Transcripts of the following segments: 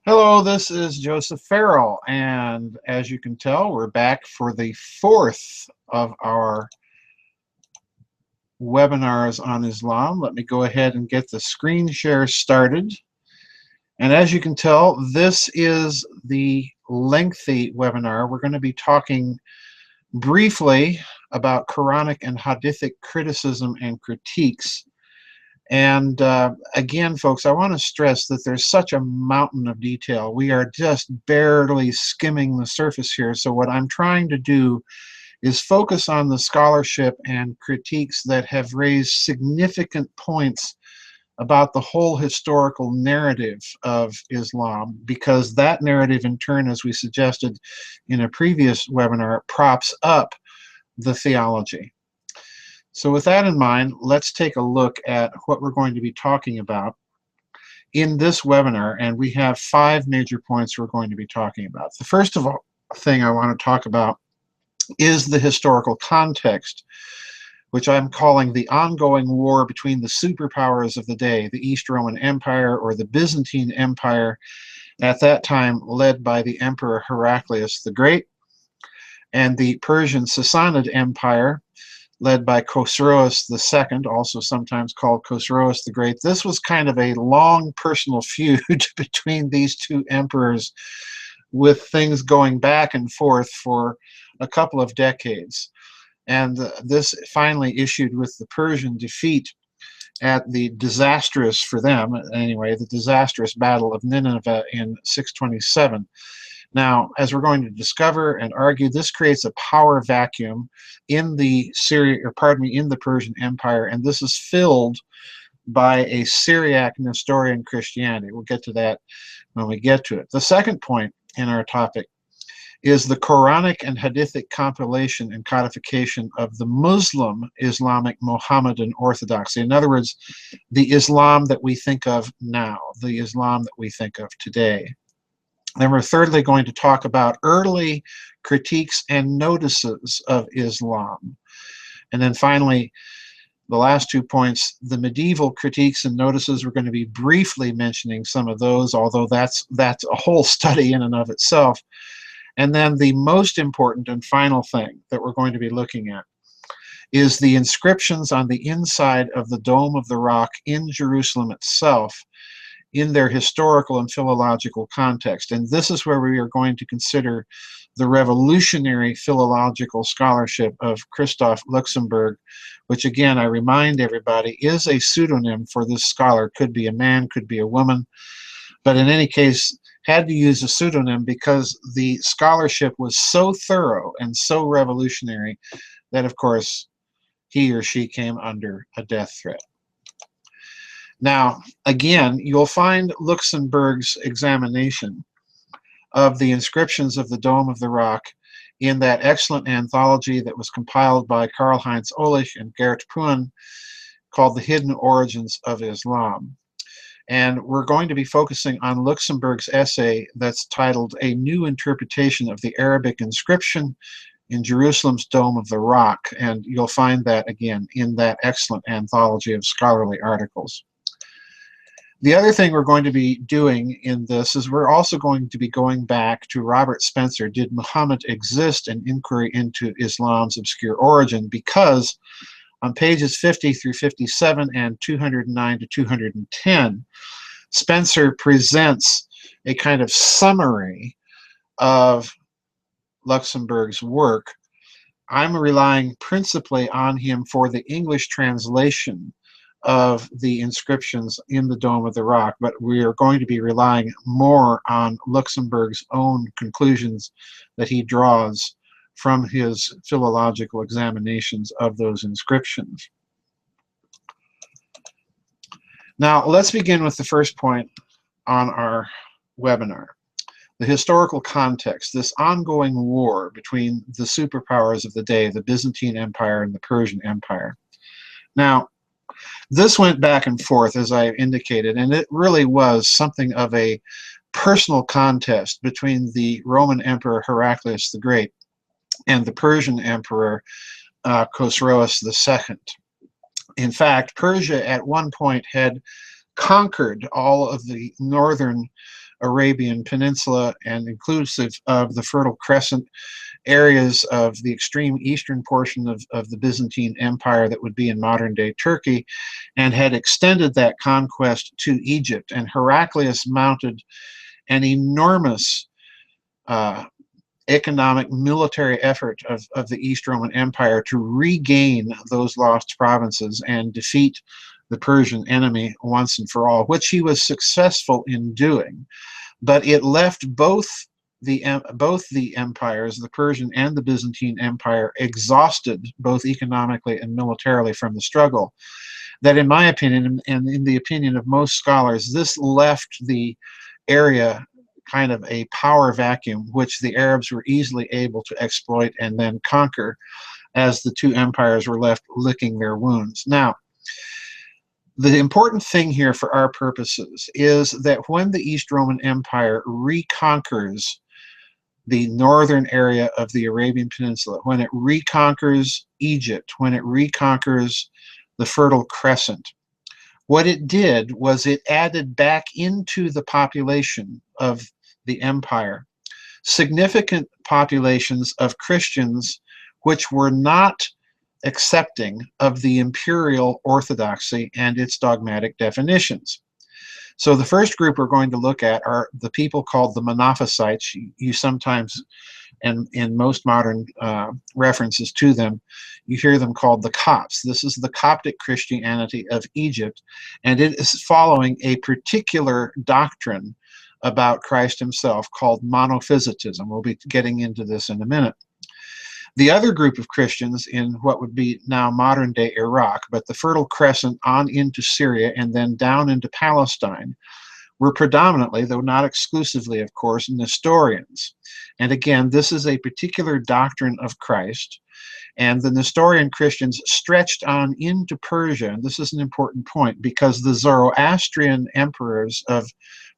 Hello, this is Joseph Farrell, and as you can tell, we're back for the fourth of our webinars on Islam. Let me go ahead and get the screen share started. And as you can tell, this is the lengthy webinar. We're going to be talking briefly about Koranic and Hadithic criticism and critiques. And again, folks, I want to stress that there's such a mountain of detail. We are just barely skimming the surface here. So what I'm trying to do is focus on the scholarship and critiques that have raised significant points about the whole historical narrative of Islam, because that narrative in turn, as we suggested in a previous webinar, props up the theology. So with that in mind, let's take a look at what we're going to be talking about in this webinar, and we have 5 major points we're going to be talking about. The first of all thing I want to talk about is the historical context, which I'm calling the ongoing war between the superpowers of the day, the East Roman Empire or the Byzantine Empire, at that time led by the Emperor Heraclius the Great, and the Persian Sassanid Empire, led by Khosroes II, also sometimes called Khosroes the Great. This was kind of a long personal feud between these two emperors, with things going back and forth for a couple of decades. And this finally issued with the Persian defeat at the disastrous, for them anyway, the disastrous Battle of Nineveh in 627. Now, as we're going to discover and argue, this creates a power vacuum in the in the Persian Empire, and this is filled by a Syriac Nestorian Christianity. We'll get to that when we get to it. The second point in our topic is the Koranic and Hadithic compilation and codification of the Muslim Islamic Mohammedan orthodoxy. In other words, the Islam that we think of now, the Islam that we think of today. Then we're thirdly going to talk about early critiques and notices of Islam. And then finally, the last 2 points, the medieval critiques and notices. We're going to be briefly mentioning some of those, although that's a whole study in and of itself. And then the most important and final thing that we're going to be looking at is the inscriptions on the inside of the Dome of the Rock in Jerusalem itself, in their historical and philological context. And this is where we are going to consider the revolutionary philological scholarship of Christoph Luxenberg, which again, I remind everybody, is a pseudonym for this scholar. Could be a man, could be a woman, but in any case, had to use a pseudonym because the scholarship was so thorough and so revolutionary that, of course, he or she came under a death threat. Now, again, you'll find Luxemburg's examination of the inscriptions of the Dome of the Rock in that excellent anthology that was compiled by Karl-Heinz Ohlich and Gert Puhn, called The Hidden Origins of Islam. And we're going to be focusing on Luxemburg's essay that's titled A New Interpretation of the Arabic Inscription in Jerusalem's Dome of the Rock. And you'll find that, again, in that excellent anthology of scholarly articles. The other thing we're going to be doing in this is we're also going to be going back to Robert Spencer, Did Muhammad Exist? An Inquiry into Islam's Obscure Origin, because on pages 50 through 57 and 209 to 210, Spencer presents a kind of summary of Luxemburg's work. I'm relying principally on him for the English translation of the inscriptions in the Dome of the Rock, but we are going to be relying more on Luxemburg's own conclusions that he draws from his philological examinations of those inscriptions. Now, let's begin with the first point on our webinar. The historical context, this ongoing war between the superpowers of the day, the Byzantine Empire and the Persian Empire. Now, this went back and forth, as I indicated, and it really was something of a personal contest between the Roman Emperor Heraclius the Great and the Persian Emperor Khosroes II. In fact, Persia at one point had conquered all of the northern Arabian Peninsula and inclusive of the Fertile Crescent areas of the extreme eastern portion of the Byzantine Empire that would be in modern-day Turkey, and had extended that conquest to Egypt. And Heraclius mounted an enormous economic military effort of the East Roman Empire to regain those lost provinces and defeat the Persian enemy once and for all, which he was successful in doing. But it left both the empires, the Persian and the Byzantine Empire, exhausted both economically and militarily from the struggle. That, in my opinion, and in the opinion of most scholars, this left the area kind of a power vacuum, which the Arabs were easily able to exploit and then conquer, as the two empires were left licking their wounds. Now, the important thing here for our purposes is that when the East Roman Empire reconquers the northern area of the Arabian Peninsula, when it reconquers Egypt, when it reconquers the Fertile Crescent, what it did was it added back into the population of the empire significant populations of Christians which were not accepting of the imperial orthodoxy and its dogmatic definitions. So the first group we're going to look at are the people called the Monophysites. You sometimes, and in most modern references to them, you hear them called the Copts. This is the Coptic Christianity of Egypt, and it is following a particular doctrine about Christ himself called monophysitism. We'll be getting into this in a minute. The other group of Christians in what would be now modern-day Iraq, but the Fertile Crescent on into Syria and then down into Palestine, were predominantly, though not exclusively, of course, Nestorians. And again, this is a particular doctrine of Christ. And the Nestorian Christians stretched on into Persia, and this is an important point, because the Zoroastrian emperors of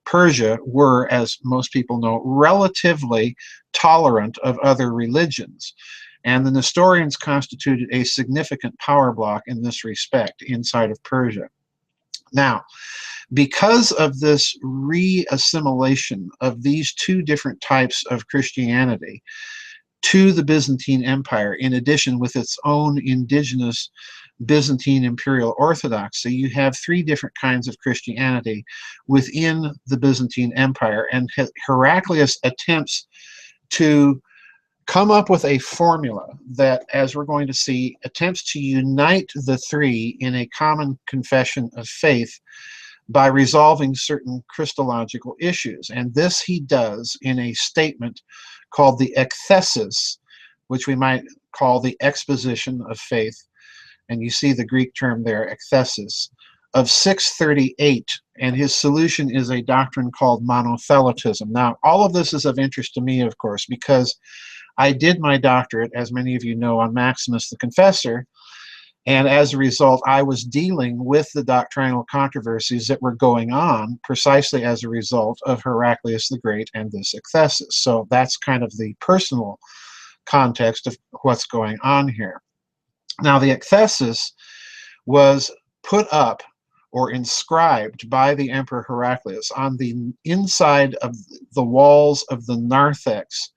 Persia were, as most people know, relatively tolerant of other religions. And the Nestorians constituted a significant power block in this respect inside of Persia. Now, because of this re-assimilation of these two different types of Christianity to the Byzantine Empire, in addition with its own indigenous Byzantine imperial orthodoxy, you have three different kinds of Christianity within the Byzantine Empire, and Heraclius attempts to come up with a formula that, as we're going to see, attempts to unite the three in a common confession of faith by resolving certain Christological issues. And this he does in a statement called the Ekthesis, which we might call the exposition of faith. And you see the Greek term there, ekthesis, of 638, and his solution is a doctrine called monothelitism. Now, all of this is of interest to me, of course, because I did my doctorate, as many of you know, on Maximus the Confessor, and as a result, I was dealing with the doctrinal controversies that were going on precisely as a result of Heraclius the Great and this ekthesis. So that's kind of the personal context of what's going on here. Now, the ekthesis was put up or inscribed by the Emperor Heraclius on the inside of the walls of the narthex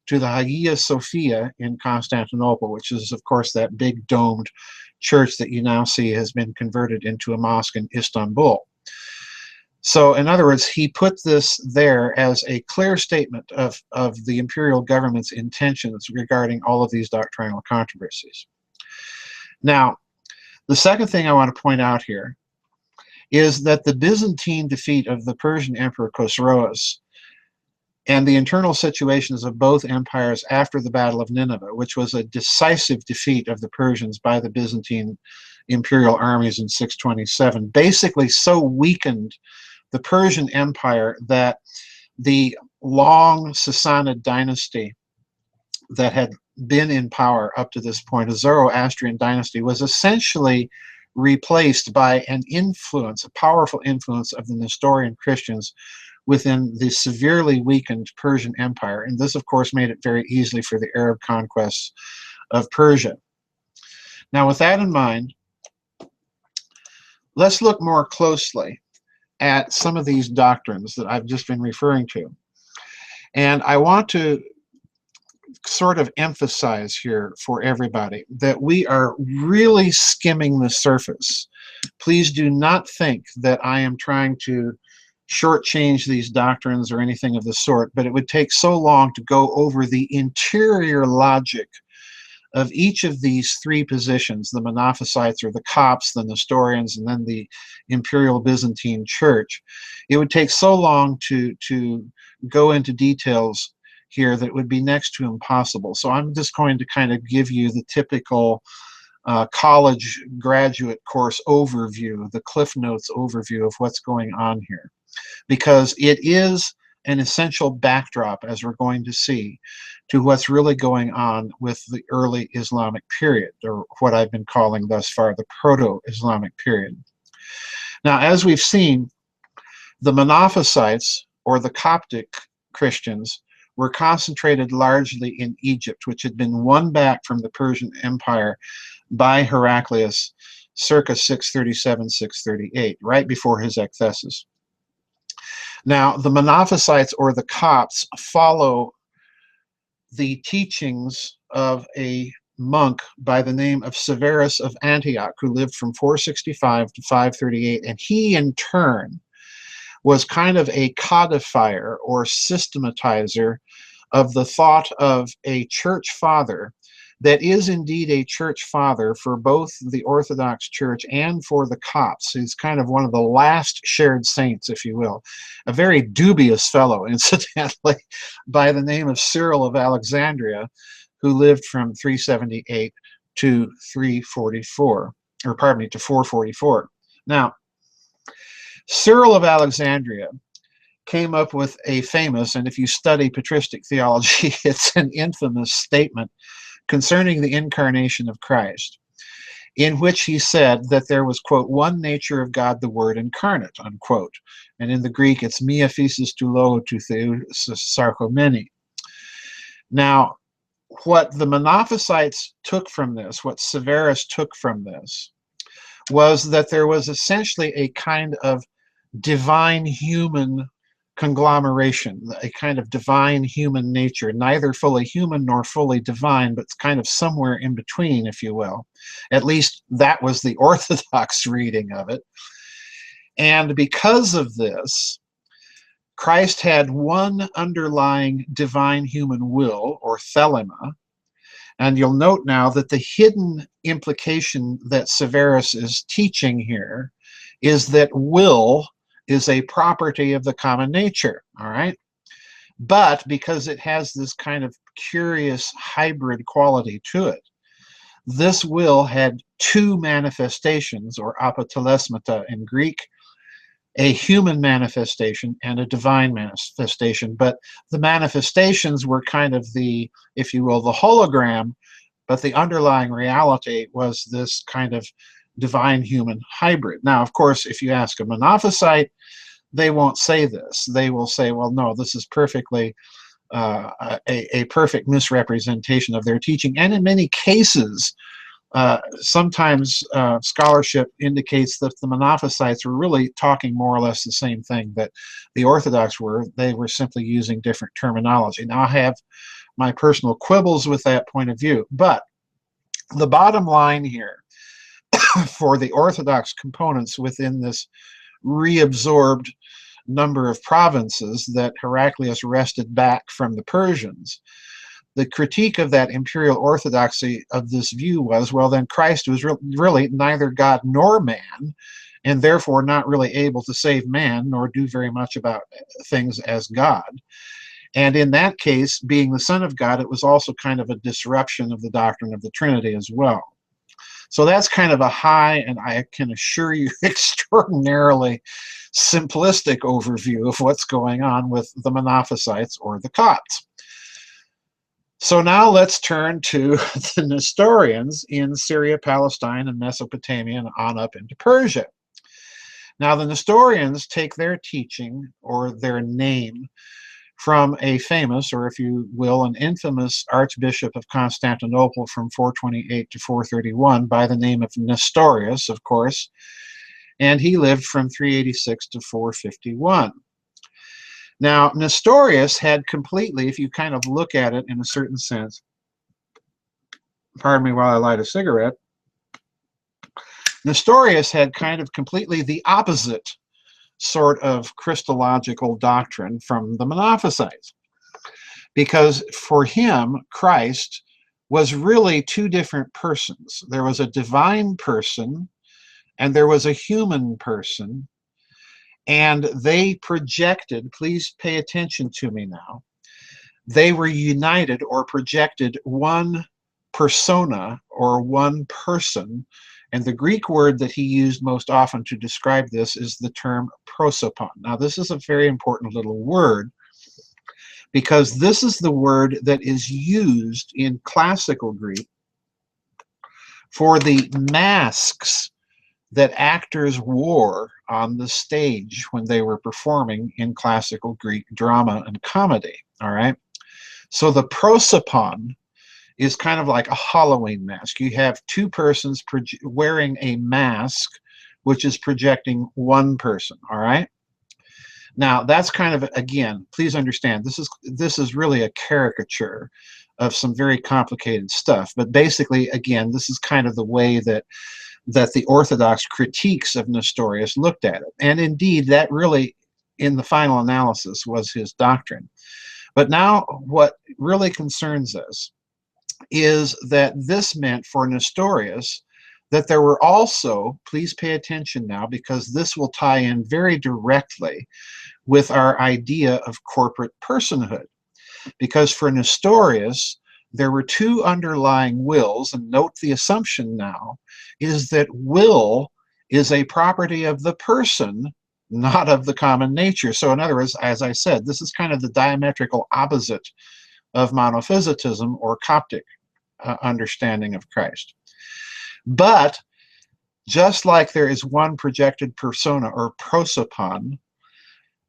to the Hagia Sophia in Constantinople, which is, of course, that big domed church that you now see has been converted into a mosque in Istanbul. So, in other words, he put this there as a clear statement of the imperial government's intentions regarding all of these doctrinal controversies. Now, the second thing I want to point out here is that the Byzantine defeat of the Persian Emperor Khosroes and the internal situations of both empires after the Battle of Nineveh, which was a decisive defeat of the Persians by the Byzantine imperial armies in 627, basically so weakened the Persian Empire that the long Sassanid dynasty that had been in power up to this point, a Zoroastrian dynasty, was essentially replaced by an influence, a powerful influence of the Nestorian Christians within the severely weakened Persian Empire. And this, of course, made it very easy for the Arab conquests of Persia. Now, with that in mind, let's look more closely at some of these doctrines that I've just been referring to. And I want to sort of emphasize here for everybody that we are really skimming the surface. Please do not think that I am trying to shortchange these doctrines or anything of the sort, but it would take so long to go over the interior logic of each of these three positions, the Monophysites or the Copts, the Nestorians, and then the Imperial Byzantine Church. It would take so long to go into details here that it would be next to impossible. So I'm just going to kind of give you the typical college graduate course overview, the Cliff Notes overview of what's going on here, because it is an essential backdrop, as we're going to see, to what's really going on with the early Islamic period, or what I've been calling thus far the Proto-Islamic period. Now, as we've seen, the Monophysites, or the Coptic Christians, were concentrated largely in Egypt, which had been won back from the Persian Empire by Heraclius circa 637-638, right before his ekthesis. Now, the Monophysites, or the Copts, follow the teachings of a monk by the name of Severus of Antioch, who lived from 465 to 538, and he in turn was kind of a codifier or systematizer of the thought of a church father that is indeed a church father for both the Orthodox Church and for the Copts. He's kind of one of the last shared saints, if you will. A very dubious fellow, incidentally, by the name of Cyril of Alexandria, who lived from 378 to 344, or pardon me, to 444. Now, Cyril of Alexandria came up with a famous, and if you study patristic theology, it's an infamous statement concerning the incarnation of Christ, in which he said that there was, quote, one nature of God, the Word incarnate, unquote. And in the Greek, it's mia physis tu lo tu theou sarkomeni. Now, what the Monophysites took from this, what Severus took from this, was that there was essentially a kind of divine human conglomeration, a kind of divine human nature, neither fully human nor fully divine, but kind of somewhere in between, if you will. At least that was the Orthodox reading of it. And because of this, Christ had one underlying divine human will, or thelema. And you'll note now that the hidden implication that Severus is teaching here is that will is a property of the common nature, all right? But because it has this kind of curious hybrid quality to it, this will had two manifestations, or apotelesmata in Greek, a human manifestation and a divine manifestation. But the manifestations were kind of the, if you will, the hologram, but the underlying reality was this kind of divine human hybrid. Now, of course, if you ask a Monophysite, they won't say this. They will say, well, no, this is perfectly a perfect misrepresentation of their teaching. And in many cases, sometimes scholarship indicates that the Monophysites were really talking more or less the same thing that the Orthodox were. They were simply using different terminology. Now, I have my personal quibbles with that point of view, but the bottom line here for the Orthodox components within this reabsorbed number of provinces that Heraclius wrested back from the Persians, the critique of that imperial orthodoxy of this view was, well, then Christ was really neither God nor man, and therefore not really able to save man nor do very much about things as God. And in that case, being the Son of God, it was also kind of a disruption of the doctrine of the Trinity as well. So that's kind of a high, and I can assure you, extraordinarily simplistic overview of what's going on with the Monophysites or the Copts. So now let's turn to the Nestorians in Syria, Palestine, and Mesopotamia, and on up into Persia. Now the Nestorians take their teaching, or their name, from a famous, or if you will, an infamous Archbishop of Constantinople from 428 to 431 by the name of Nestorius, of course. and he lived from 386 to 451. Now, Nestorius had completely, if you kind of look at it in a certain sense, pardon me while I light a cigarette, Nestorius had kind of completely the opposite sort of Christological doctrine from the Monophysites. Because for him, Christ was really two different persons. There was a divine person and there was a human person, and they projected, please pay attention to me now, they were united or projected one persona or one person, and the Greek word that he used most often to describe this is the term prosopon. Now this is a very important little word, because this is the word that is used in classical Greek for the masks that actors wore on the stage when they were performing in classical Greek drama and comedy. All right, so the prosopon is kind of like a Halloween mask. You have two persons wearing a mask which is projecting one person. All right, now that's kind of, again, please understand, this is really a caricature of some very complicated stuff, but basically, again, this is kind of the way that the Orthodox critiques of Nestorius looked at it. And indeed, that really, in the final analysis, was his doctrine. But now what really concerns us is that this meant for Nestorius that there were also, please pay attention now, because this will tie in very directly with our idea of corporate personhood. Because for Nestorius, there were two underlying wills, and note the assumption now is that will is a property of the person, not of the common nature. So in other words, as I said, this is kind of the diametrical opposite of monophysitism or Coptic understanding of Christ. But just like there is one projected persona or prosopon,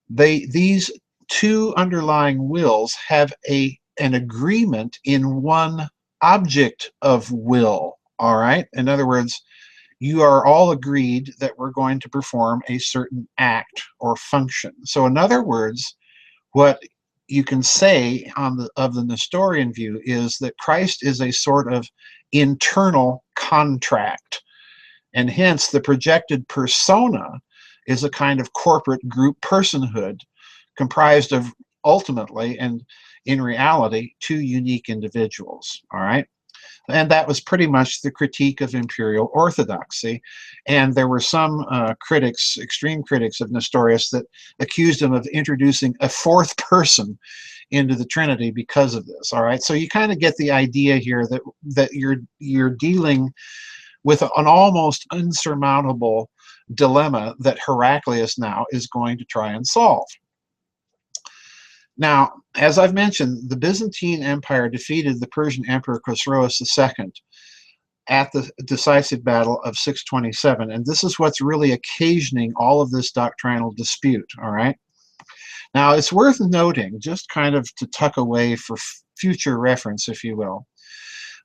these two underlying wills have an agreement in one object of will. All right, in other words, you are all agreed that we're going to perform a certain act or function. So in other words, what you can say of the Nestorian view is that Christ is a sort of internal contract, and hence the projected persona is a kind of corporate group personhood comprised of, ultimately and in reality, two unique individuals. All right, and that was pretty much the critique of imperial orthodoxy. And there were some critics, extreme critics of Nestorius, that accused him of introducing a fourth person into the Trinity because of this. All right, so you kind of get the idea here that you're dealing with an almost insurmountable dilemma that Heraclius now is going to try and solve. Now, as I've mentioned, the Byzantine Empire defeated the Persian Emperor Khosroes II at the decisive battle of 627, and this is what's really occasioning all of this doctrinal dispute. All right. Now, it's worth noting, just kind of to tuck away for future reference, if you will,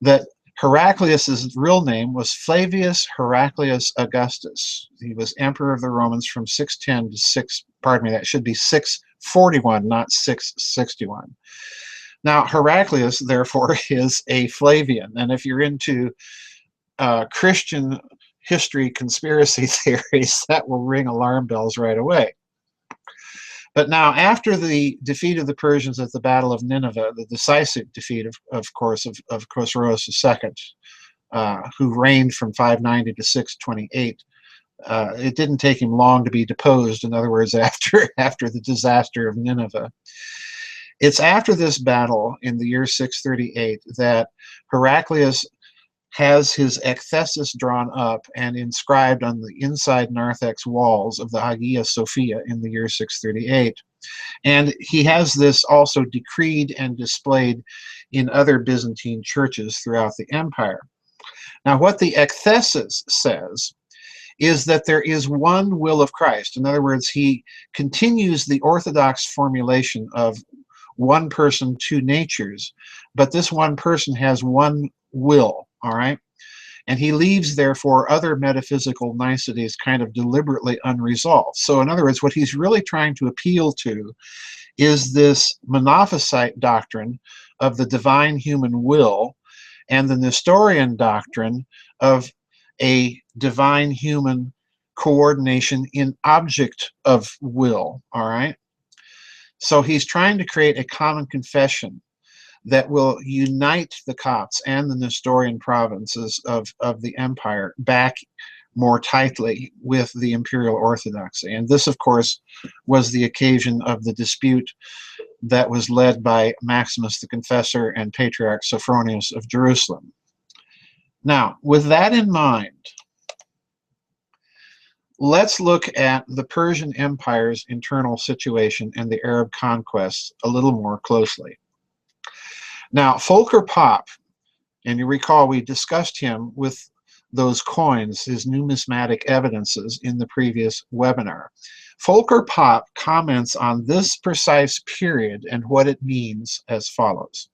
that Heraclius's real name was Flavius Heraclius Augustus. He was emperor of the Romans from 610 to that should be 641, not 661. Now, Heraclius, therefore, is a Flavian, and if you're into Christian history conspiracy theories, that will ring alarm bells right away. But now, after the defeat of the Persians at the Battle of Nineveh, the decisive defeat, of course, of Khosroes II, who reigned from 590 to 628, it didn't take him long to be deposed, in other words, after the disaster of Nineveh. It's after this battle in the year 638 that Heraclius has his ekthesis drawn up and inscribed on the inside narthex walls of the Hagia Sophia in the year 638. And he has this also decreed and displayed in other Byzantine churches throughout the empire. Now, what the ekthesis says is that there is one will of Christ. In other words, he continues the orthodox formulation of one person, two natures, but this one person has one will. All right, and he leaves, therefore, other metaphysical niceties kind of deliberately unresolved. So in other words, what he's really trying to appeal to is this Monophysite doctrine of the divine human will and the Nestorian doctrine of a divine human coordination in object of will, all right? So he's trying to create a common confession that will unite the Copts and the Nestorian provinces of the empire back more tightly with the imperial orthodoxy. And this, of course, was the occasion of the dispute that was led by Maximus the Confessor and Patriarch Sophronius of Jerusalem. Now, with that in mind, let's look at the Persian Empire's internal situation and the Arab conquests a little more closely. Now, Volker Popp, and you recall we discussed him with those coins, his numismatic evidences, in the previous webinar. Volker Popp comments on this precise period and what it means as follows.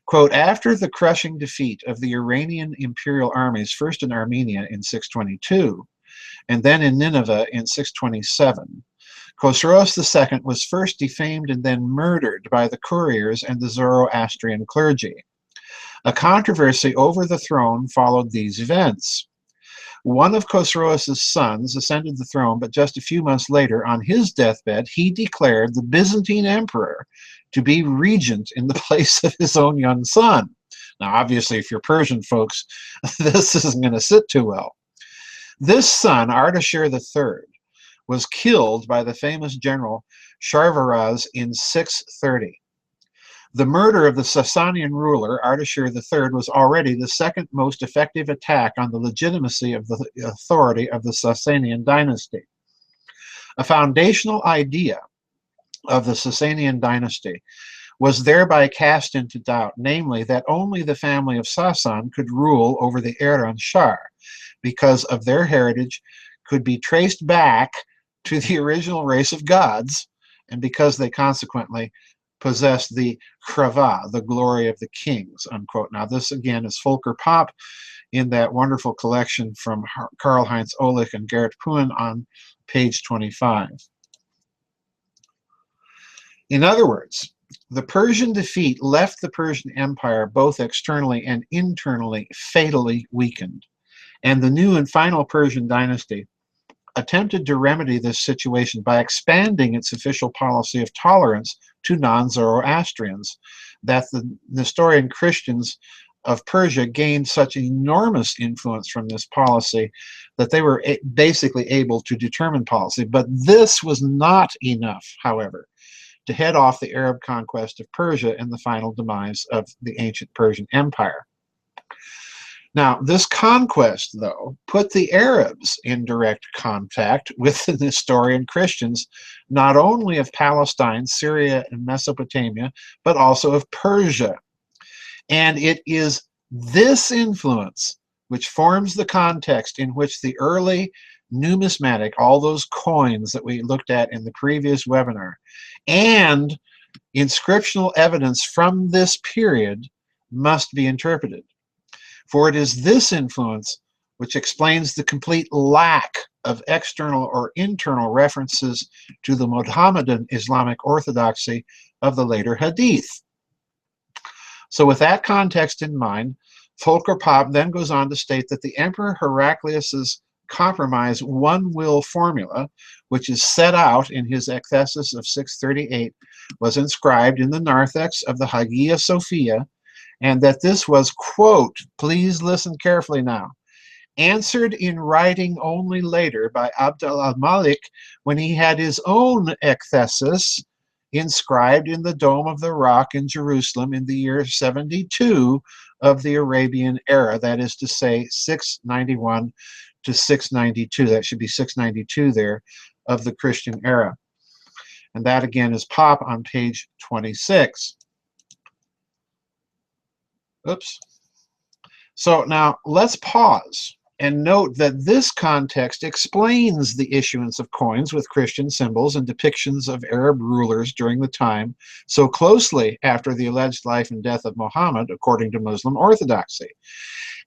Quote, after the crushing defeat of the Iranian imperial armies, first in Armenia in 622, and then in Nineveh in 627, Khosroes II was first defamed and then murdered by the couriers and the Zoroastrian clergy. A controversy over the throne followed these events. One of Khosroes' sons ascended the throne, but just a few months later, on his deathbed, he declared the Byzantine emperor to be regent in the place of his own young son. Now, obviously, if you're Persian folks, this isn't going to sit too well. This son, Ardashir III, was killed by the famous general Sharvaraz in 630. The murder of the Sasanian ruler, Ardashir III, was already the second most effective attack on the legitimacy of the authority of the Sasanian dynasty. A foundational idea of the Sasanian dynasty was thereby cast into doubt, namely that only the family of Sasan could rule over the Iran Shah, because of their heritage could be traced back to the original race of gods, and because they consequently possessed the Krava, the glory of the kings, unquote. Now, this again is Volker Popp in that wonderful collection from Karl-Heinz Ohlich and Gerrit Puin on page 25. In other words, the Persian defeat left the Persian Empire both externally and internally fatally weakened, and the new and final Persian dynasty attempted to remedy this situation by expanding its official policy of tolerance to non-Zoroastrians, that the Nestorian Christians of Persia gained such enormous influence from this policy that they were basically able to determine policy. But this was not enough, however, to head off the Arab conquest of Persia and the final demise of the ancient Persian Empire. Now, this conquest, though, put the Arabs in direct contact with the Nestorian Christians, not only of Palestine, Syria, and Mesopotamia, but also of Persia. And it is this influence which forms the context in which the early numismatic, all those coins that we looked at in the previous webinar, and inscriptional evidence from this period must be interpreted. For it is this influence which explains the complete lack of external or internal references to the Mohammedan Islamic orthodoxy of the later Hadith. So with that context in mind, Volker Popp then goes on to state that the Emperor Heraclius's compromise one-will formula, which is set out in his ekthesis of 638, was inscribed in the narthex of the Hagia Sophia, and that this was, quote, please listen carefully now, answered in writing only later by Abd al-Malik when he had his own ekthesis inscribed in the Dome of the Rock in Jerusalem in the year 72 of the Arabian era, that is to say 691 to 692. That should be 692 there, of the Christian era. And that again is Popp on page 26. Oops. So now let's pause And note that this context explains the issuance of coins with Christian symbols and depictions of Arab rulers during the time so closely after the alleged life and death of Muhammad, according to Muslim orthodoxy.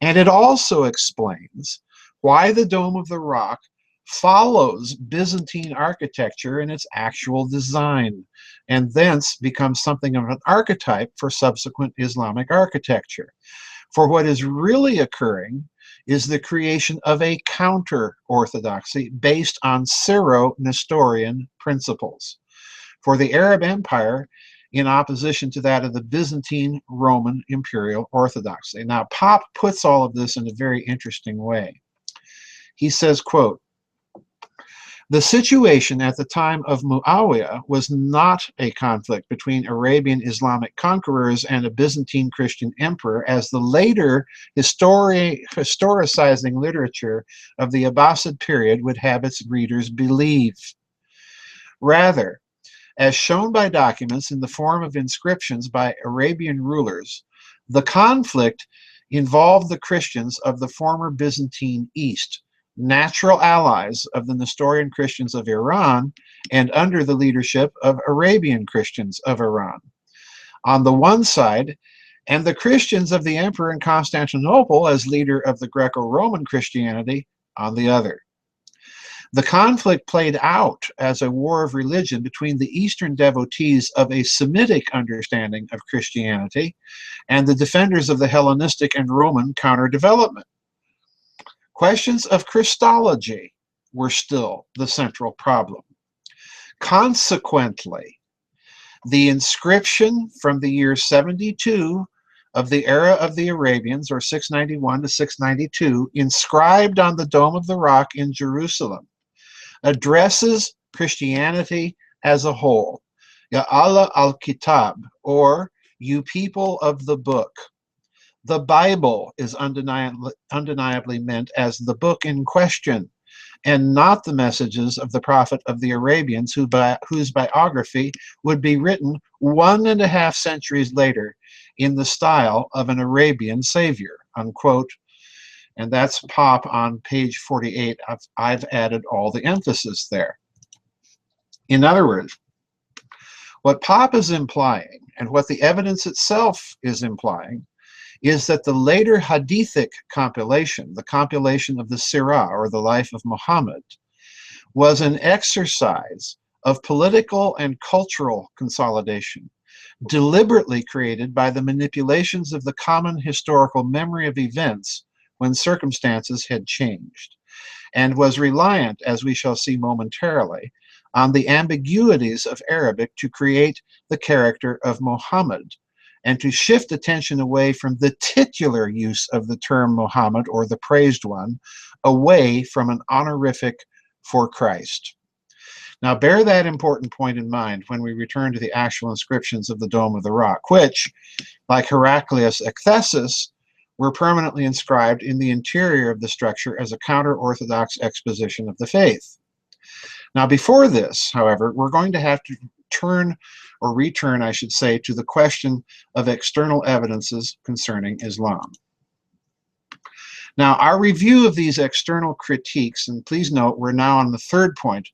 And it also explains why the Dome of the Rock follows Byzantine architecture in its actual design, and thence becomes something of an archetype for subsequent Islamic architecture. For what is really occurring is the creation of a counter-orthodoxy based on Syro-Nestorian principles for the Arab Empire, in opposition to that of the Byzantine Roman imperial orthodoxy. Now, Pop puts all of this in a very interesting way. He says, quote, "The situation at the time of Muawiyah was not a conflict between Arabian Islamic conquerors and a Byzantine Christian emperor, as the later historicizing literature of the Abbasid period would have its readers believe. Rather, as shown by documents in the form of inscriptions by Arabian rulers, the conflict involved the Christians of the former Byzantine East, natural allies of the Nestorian Christians of Iran, and under the leadership of Arabian Christians of Iran on the one side, and the Christians of the emperor in Constantinople as leader of the Greco-Roman Christianity on the other. The conflict played out as a war of religion between the Eastern devotees of a Semitic understanding of Christianity and the defenders of the Hellenistic and Roman counter-development. Questions of Christology were still the central problem. Consequently, the inscription from the year 72 of the era of the Arabians, or 691 to 692, inscribed on the Dome of the Rock in Jerusalem, addresses Christianity as a whole. Ya Allah al-Kitab, or you people of the book. The Bible is undeniably meant as the book in question, and not the messages of the prophet of the Arabians, whose biography would be written 1.5 centuries later in the style of an Arabian savior," unquote. And that's Pop on page 48. I've added all the emphasis there. In other words, what Pop is implying, and what the evidence itself is implying, is that the later Hadithic compilation, the compilation of the Sirah, or the life of Muhammad, was an exercise of political and cultural consolidation, deliberately created by the manipulations of the common historical memory of events when circumstances had changed, and was reliant, as we shall see momentarily, on the ambiguities of Arabic to create the character of Muhammad, and to shift attention away from the titular use of the term Muhammad, or the praised one, away from an honorific for Christ. Now bear that important point in mind when we return to the actual inscriptions of the Dome of the Rock, which, like Heraclius' ekthesis, were permanently inscribed in the interior of the structure as a counter-orthodox exposition of the faith. Now before this, however, we're going to have to return, I should say, to the question of external evidences concerning Islam. Now, our review of these external critiques, and please note we're now on the third point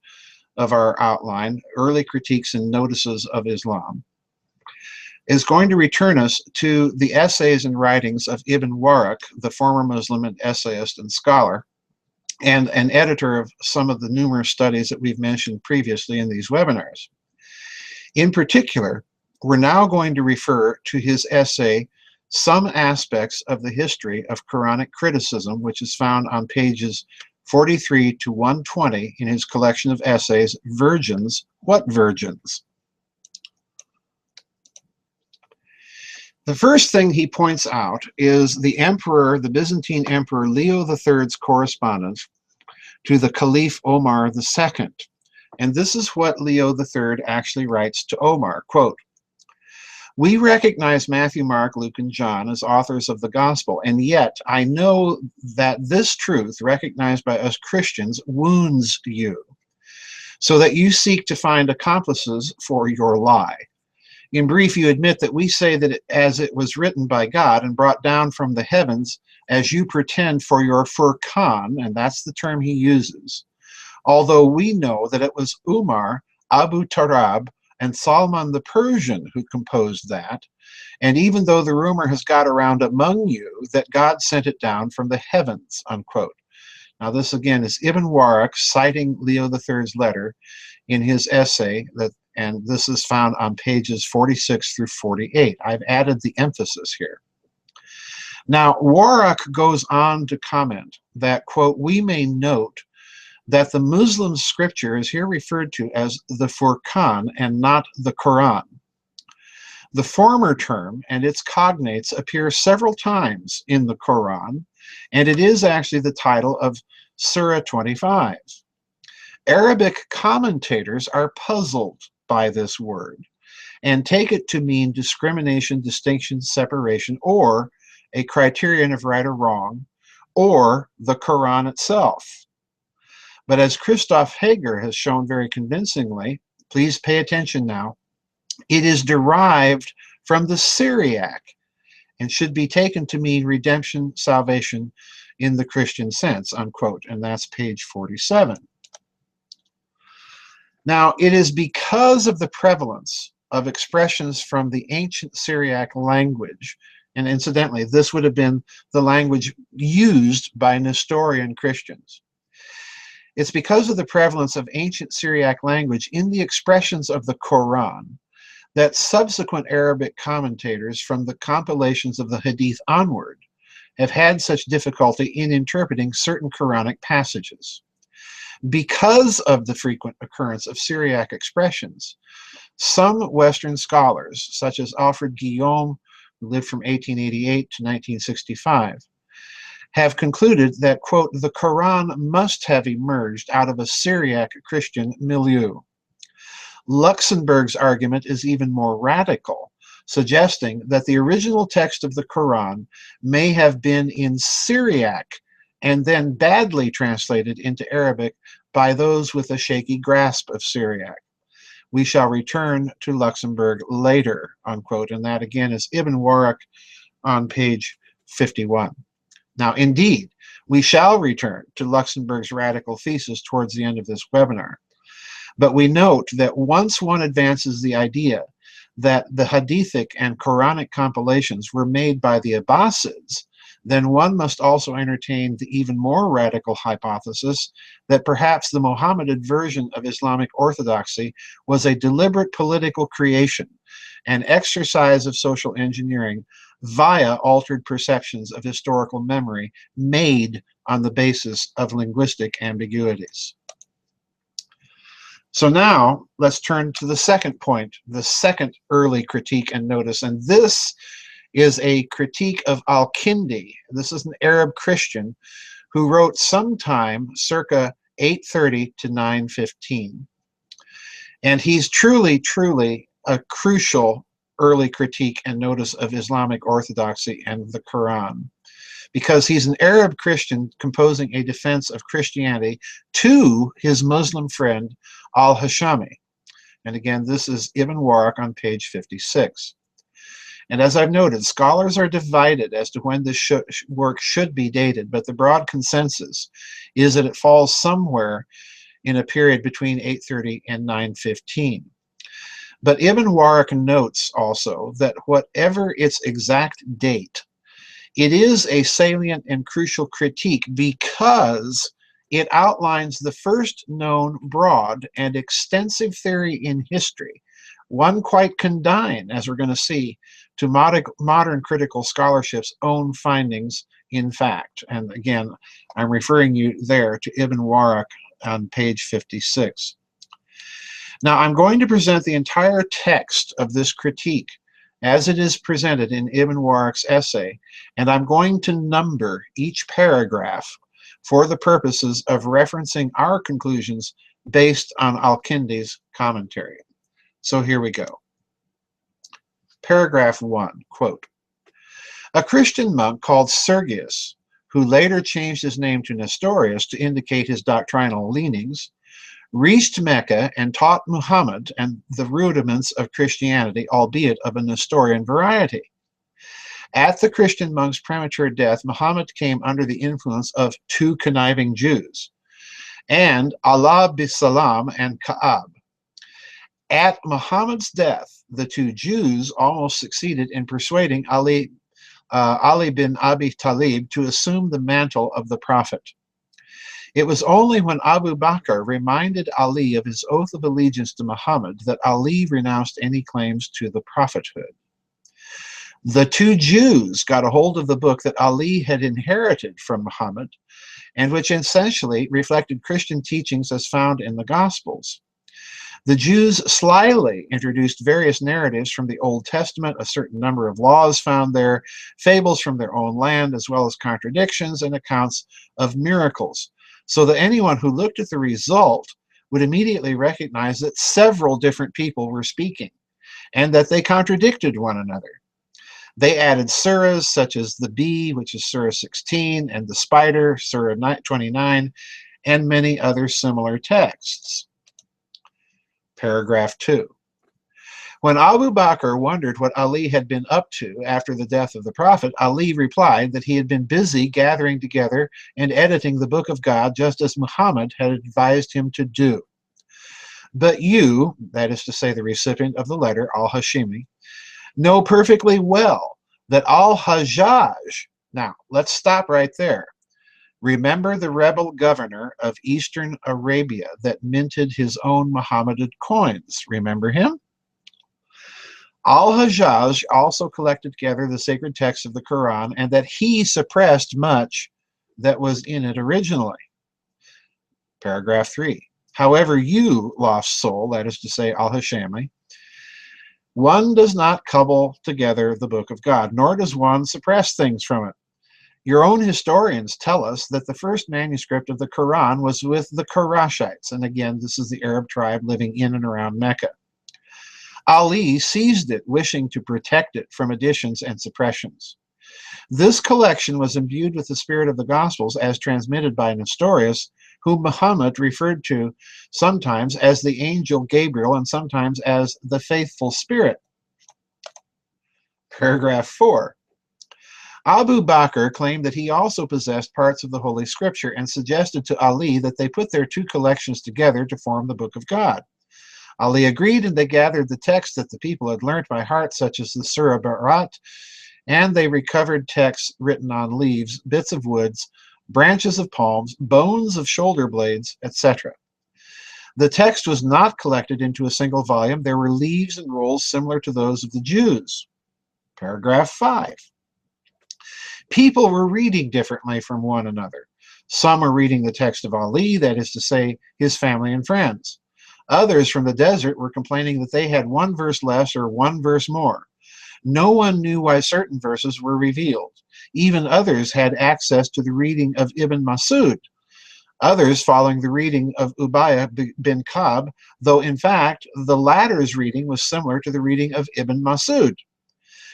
of our outline, early critiques and notices of Islam, is going to return us to the essays and writings of Ibn Warraq, the former Muslim and essayist and scholar, and an editor of some of the numerous studies that we've mentioned previously in these webinars. In particular, we're now going to refer to his essay, Some Aspects of the History of Koranic Criticism, which is found on pages 43 to 120 in his collection of essays, Virgins, What Virgins? The first thing he points out is the Byzantine Emperor Leo III's correspondence to the Caliph Omar II. And this is what Leo III actually writes to Omar, quote, "We recognize Matthew, Mark, Luke, and John as authors of the gospel, and yet I know that this truth, recognized by us Christians, wounds you, so that you seek to find accomplices for your lie. In brief, you admit that we say that as it was written by God and brought down from the heavens, as you pretend for your Furqan, and that's the term he uses, although we know that it was Umar, Abu Tarab, and Salman the Persian who composed that, and even though the rumor has got around among you that God sent it down from the heavens, unquote. Now this again is Ibn Warraq citing Leo III's letter in his essay, and this is found on pages 46 through 48. I've added the emphasis here. Now, Warraq goes on to comment that, quote, we may note that the Muslim scripture is here referred to as the Furqan and not the Quran. The former term and its cognates appear several times in the Quran, and it is actually the title of Surah 25. Arabic commentators are puzzled by this word and take it to mean discrimination, distinction, separation, or a criterion of right or wrong, or the Quran itself. But as Christoph Hager has shown very convincingly, please pay attention now, it is derived from the Syriac and should be taken to mean redemption, salvation in the Christian sense, unquote, and that's page 47. Now, it is because of the prevalence of expressions from the ancient Syriac language, and incidentally, this would have been the language used by Nestorian Christians. It's because of the prevalence of ancient Syriac language in the expressions of the Quran that subsequent Arabic commentators from the compilations of the Hadith onward have had such difficulty in interpreting certain Quranic passages. Because of the frequent occurrence of Syriac expressions, some Western scholars, such as Alfred Guillaume, who lived from 1888 to 1965, have concluded that, quote, the Quran must have emerged out of a Syriac Christian milieu. Luxenberg's argument is even more radical, suggesting that the original text of the Quran may have been in Syriac and then badly translated into Arabic by those with a shaky grasp of Syriac. We shall return to Luxemburg later, unquote, and that again is Ibn Warraq on page 51. Now, indeed, we shall return to Luxemburg's radical thesis towards the end of this webinar. But we note that once one advances the idea that the Hadithic and Koranic compilations were made by the Abbasids, then one must also entertain the even more radical hypothesis that perhaps the Mohammedan version of Islamic orthodoxy was a deliberate political creation, an exercise of social engineering via altered perceptions of historical memory made on the basis of linguistic ambiguities. So now let's turn to the second point, the second early critique and notice, and this is a critique of Al-Kindi. This is an Arab Christian who wrote sometime circa 830 to 915. And he's truly, truly a crucial early critique and notice of Islamic orthodoxy and the Quran, because he's an Arab Christian composing a defense of Christianity to his Muslim friend Al-Hashami. And again, this is Ibn Warraq on page 56. And as I've noted, scholars are divided as to when this work should be dated, but the broad consensus is that it falls somewhere in a period between 830 and 915. But Ibn Warraq notes also that whatever its exact date, it is a salient and crucial critique because it outlines the first known broad and extensive theory in history, one quite condign, as we're going to see, to modern critical scholarship's own findings in fact. And again, I'm referring you there to Ibn Warraq on page 56. Now, I'm going to present the entire text of this critique as it is presented in Ibn Warraq's essay, and I'm going to number each paragraph for the purposes of referencing our conclusions based on Al-Kindi's commentary. So here we go. Paragraph 1, quote, a Christian monk called Sergius, who later changed his name to Nestorius to indicate his doctrinal leanings, reached Mecca and taught Muhammad and the rudiments of Christianity, albeit of a Nestorian variety. At the Christian monk's premature death, Muhammad came under the influence of two conniving Jews, and Allah bisalam and Ka'ab. At Muhammad's death, the two Jews almost succeeded in persuading Ali bin Abi Talib to assume the mantle of the Prophet. It was only when Abu Bakr reminded Ali of his oath of allegiance to Muhammad that Ali renounced any claims to the prophethood. The two Jews got a hold of the book that Ali had inherited from Muhammad, and which essentially reflected Christian teachings as found in the Gospels. The Jews slyly introduced various narratives from the Old Testament, a certain number of laws found there, fables from their own land, as well as contradictions and accounts of miracles, so that anyone who looked at the result would immediately recognize that several different people were speaking, and that they contradicted one another. They added surahs such as the bee, which is Surah 16, and the spider, Surah 29, and many other similar texts. Paragraph 2. When Abu Bakr wondered what Ali had been up to after the death of the Prophet, Ali replied that he had been busy gathering together and editing the Book of God just as Muhammad had advised him to do. But you, that is to say the recipient of the letter, al-Hashimi, know perfectly well that al-Hajjaj, now let's stop right there. Remember the rebel governor of Eastern Arabia that minted his own Mohammedan coins. Remember him? Al-Hajjaj also collected together the sacred texts of the Quran, and that he suppressed much that was in it originally. Paragraph 3. However, you, lost soul, that is to say al-Hashami, one does not cobble together the book of God, nor does one suppress things from it. Your own historians tell us that the first manuscript of the Quran was with the Qurayshites, and again, this is the Arab tribe living in and around Mecca. Ali seized it, wishing to protect it from additions and suppressions. This collection was imbued with the spirit of the Gospels as transmitted by Nestorius, whom Muhammad referred to sometimes as the angel Gabriel and sometimes as the faithful spirit. Paragraph 4. Abu Bakr claimed that he also possessed parts of the Holy Scripture and suggested to Ali that they put their two collections together to form the Book of God. Ali agreed, and they gathered the texts that the people had learnt by heart, such as the Surah Barat, and they recovered texts written on leaves, bits of woods, branches of palms, bones of shoulder blades, etc. The text was not collected into a single volume. There were leaves and rolls similar to those of the Jews. Paragraph 5. People were reading differently from one another. Some were reading the text of Ali, that is to say, his family and friends. Others from the desert were complaining that they had one verse less or one verse more. No one knew why certain verses were revealed. Even others had access to the reading of Ibn Masud. Others following the reading of Ubayy bin Ka'b, though in fact the latter's reading was similar to the reading of Ibn Masud.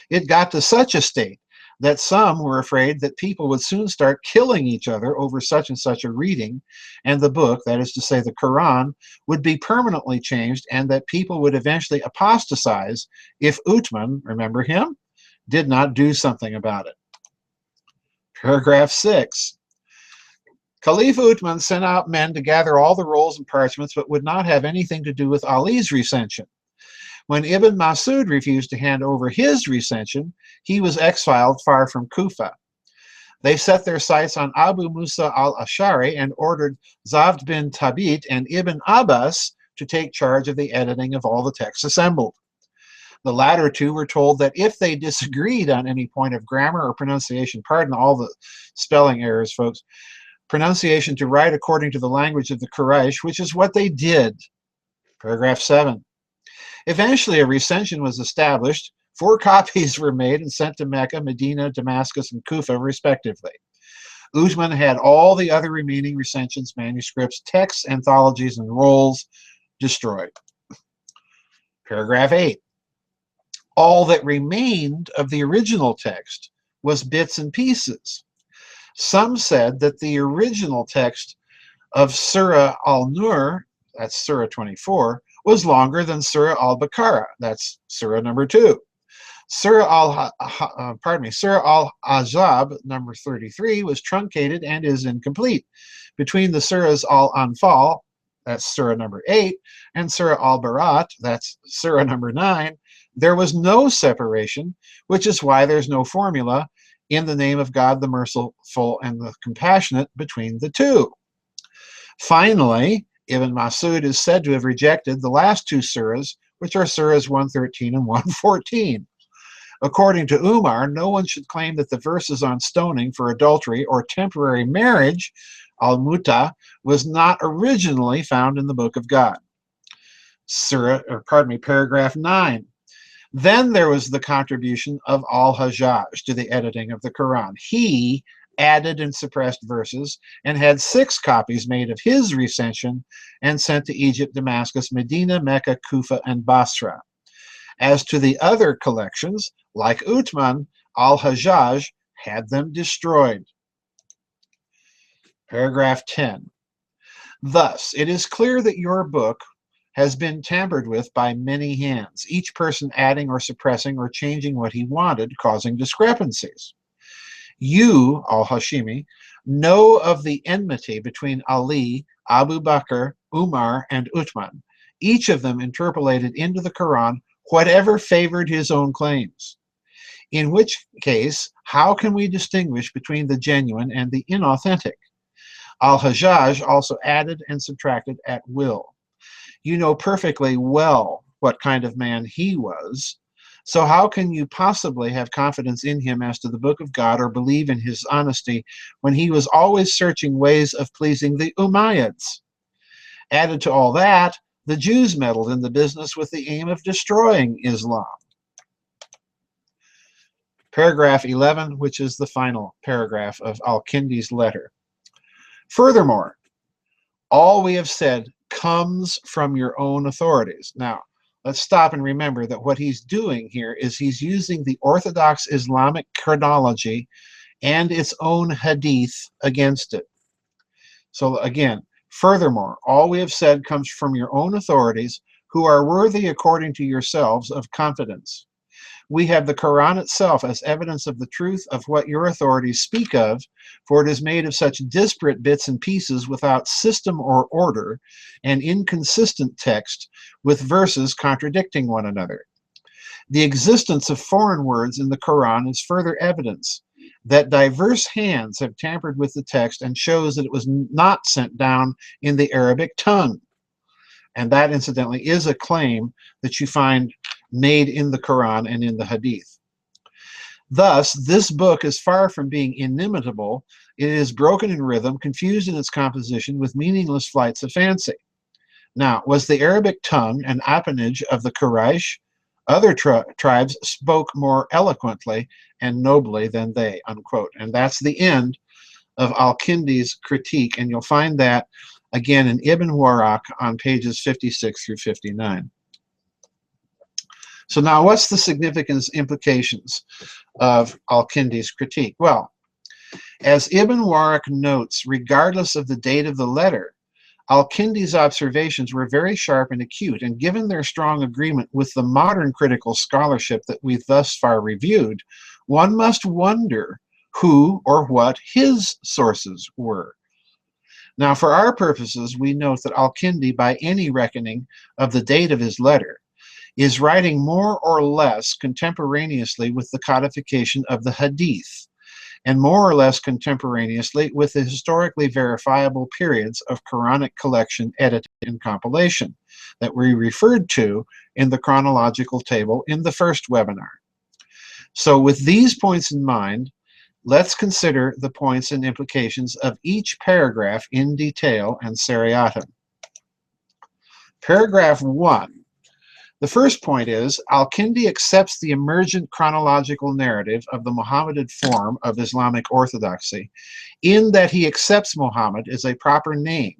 It got to such a state that some were afraid that people would soon start killing each other over such and such a reading, and the book, that is to say the Quran, would be permanently changed, and that people would eventually apostatize if Uthman, remember him, did not do something about it. Paragraph 6. Caliph Uthman sent out men to gather all the rolls and parchments, but would not have anything to do with Ali's recension. When Ibn Masud refused to hand over his recension, he was exiled far from Kufa. They set their sights on Abu Musa al-Ash'ari and ordered Zavd bin Thabit and Ibn Abbas to take charge of the editing of all the texts assembled. The latter two were told that if they disagreed on any point of grammar or pronunciation, pardon all the spelling errors, folks, pronunciation to write according to the language of the Quraysh, which is what they did. Paragraph 7. Eventually, a recension was established. 4 copies were made and sent to Mecca, Medina, Damascus, and Kufa, respectively. Uthman had all the other remaining recensions, manuscripts, texts, anthologies, and rolls destroyed. Paragraph 8. All that remained of the original text was bits and pieces. Some said that the original text of Surah Al-Nur, that's Surah 24, was longer than Surah Al-Baqarah, that's Surah number 2. Surah al-Ahzab, number 33, was truncated and is incomplete. Between the Surahs al-Anfal, that's Surah number 8, and Surah al-Barat, that's Surah number 9, there was no separation, which is why there's no formula in the name of God the merciful and the compassionate between the two. Finally, Ibn Masud is said to have rejected the last two surahs, which are surahs 113 and 114. According to Umar, no one should claim that the verses on stoning for adultery or temporary marriage, al-muta, was not originally found in the Book of God. Paragraph 9. Then there was the contribution of al-Hajjaj to the editing of the Quran. He added and suppressed verses and had 6 copies made of his recension and sent to Egypt, Damascus, Medina, Mecca, Kufa, and Basra. As to the other collections, like Uthman, al-Hajjaj had them destroyed. Paragraph 10. Thus, it is clear that your book has been tampered with by many hands, each person adding or suppressing or changing what he wanted, causing discrepancies. You, al-Hashimi, know of the enmity between Ali, Abu Bakr, Umar, and Uthman. Each of them interpolated into the Quran whatever favored his own claims. In which case, how can we distinguish between the genuine and the inauthentic? Al-Hajjaj also added and subtracted at will. You know perfectly well what kind of man he was, so how can you possibly have confidence in him as to the Book of God or believe in his honesty when he was always searching ways of pleasing the Umayyads? Added to all that, the Jews meddled in the business with the aim of destroying Islam. Paragraph 11, which is the final paragraph of Al-Kindi's letter. Furthermore, all we have said comes from your own authorities. Now, let's stop and remember that what he's doing here is he's using the Orthodox Islamic chronology and its own hadith against it. So again, furthermore, all we have said comes from your own authorities, who are worthy according to yourselves of confidence. We have the Quran itself as evidence of the truth of what your authorities speak of, for it is made of such disparate bits and pieces without system or order, and inconsistent text with verses contradicting one another. The existence of foreign words in the Quran is further evidence that diverse hands have tampered with the text and shows that it was not sent down in the Arabic tongue. And that, incidentally, is a claim that you find made in the Quran and in the Hadith. Thus, this book is far from being inimitable. It is broken in rhythm, confused in its composition, with meaningless flights of fancy. Now, was the Arabic tongue an appanage of the Quraysh? Other tribes spoke more eloquently and nobly than they, unquote. And that's the end of Al-Kindi's critique, and you'll find that again in Ibn Warraq on pages 56 through 59. So now, what's the significance implications of Al-Kindi's critique? Well, as Ibn Warraq notes, regardless of the date of the letter, Al-Kindi's observations were very sharp and acute, and given their strong agreement with the modern critical scholarship that we've thus far reviewed, one must wonder who or what his sources were. Now, for our purposes, we note that Al-Kindi, by any reckoning of the date of his letter, is writing more or less contemporaneously with the codification of the Hadith, and more or less contemporaneously with the historically verifiable periods of Quranic collection, editing, and compilation that we referred to in the chronological table in the first webinar. So with these points in mind, let's consider the points and implications of each paragraph in detail and seriatim. Paragraph 1. The first point is, Al-Kindi accepts the emergent chronological narrative of the Muhammadan form of Islamic orthodoxy, in that he accepts Muhammad as a proper name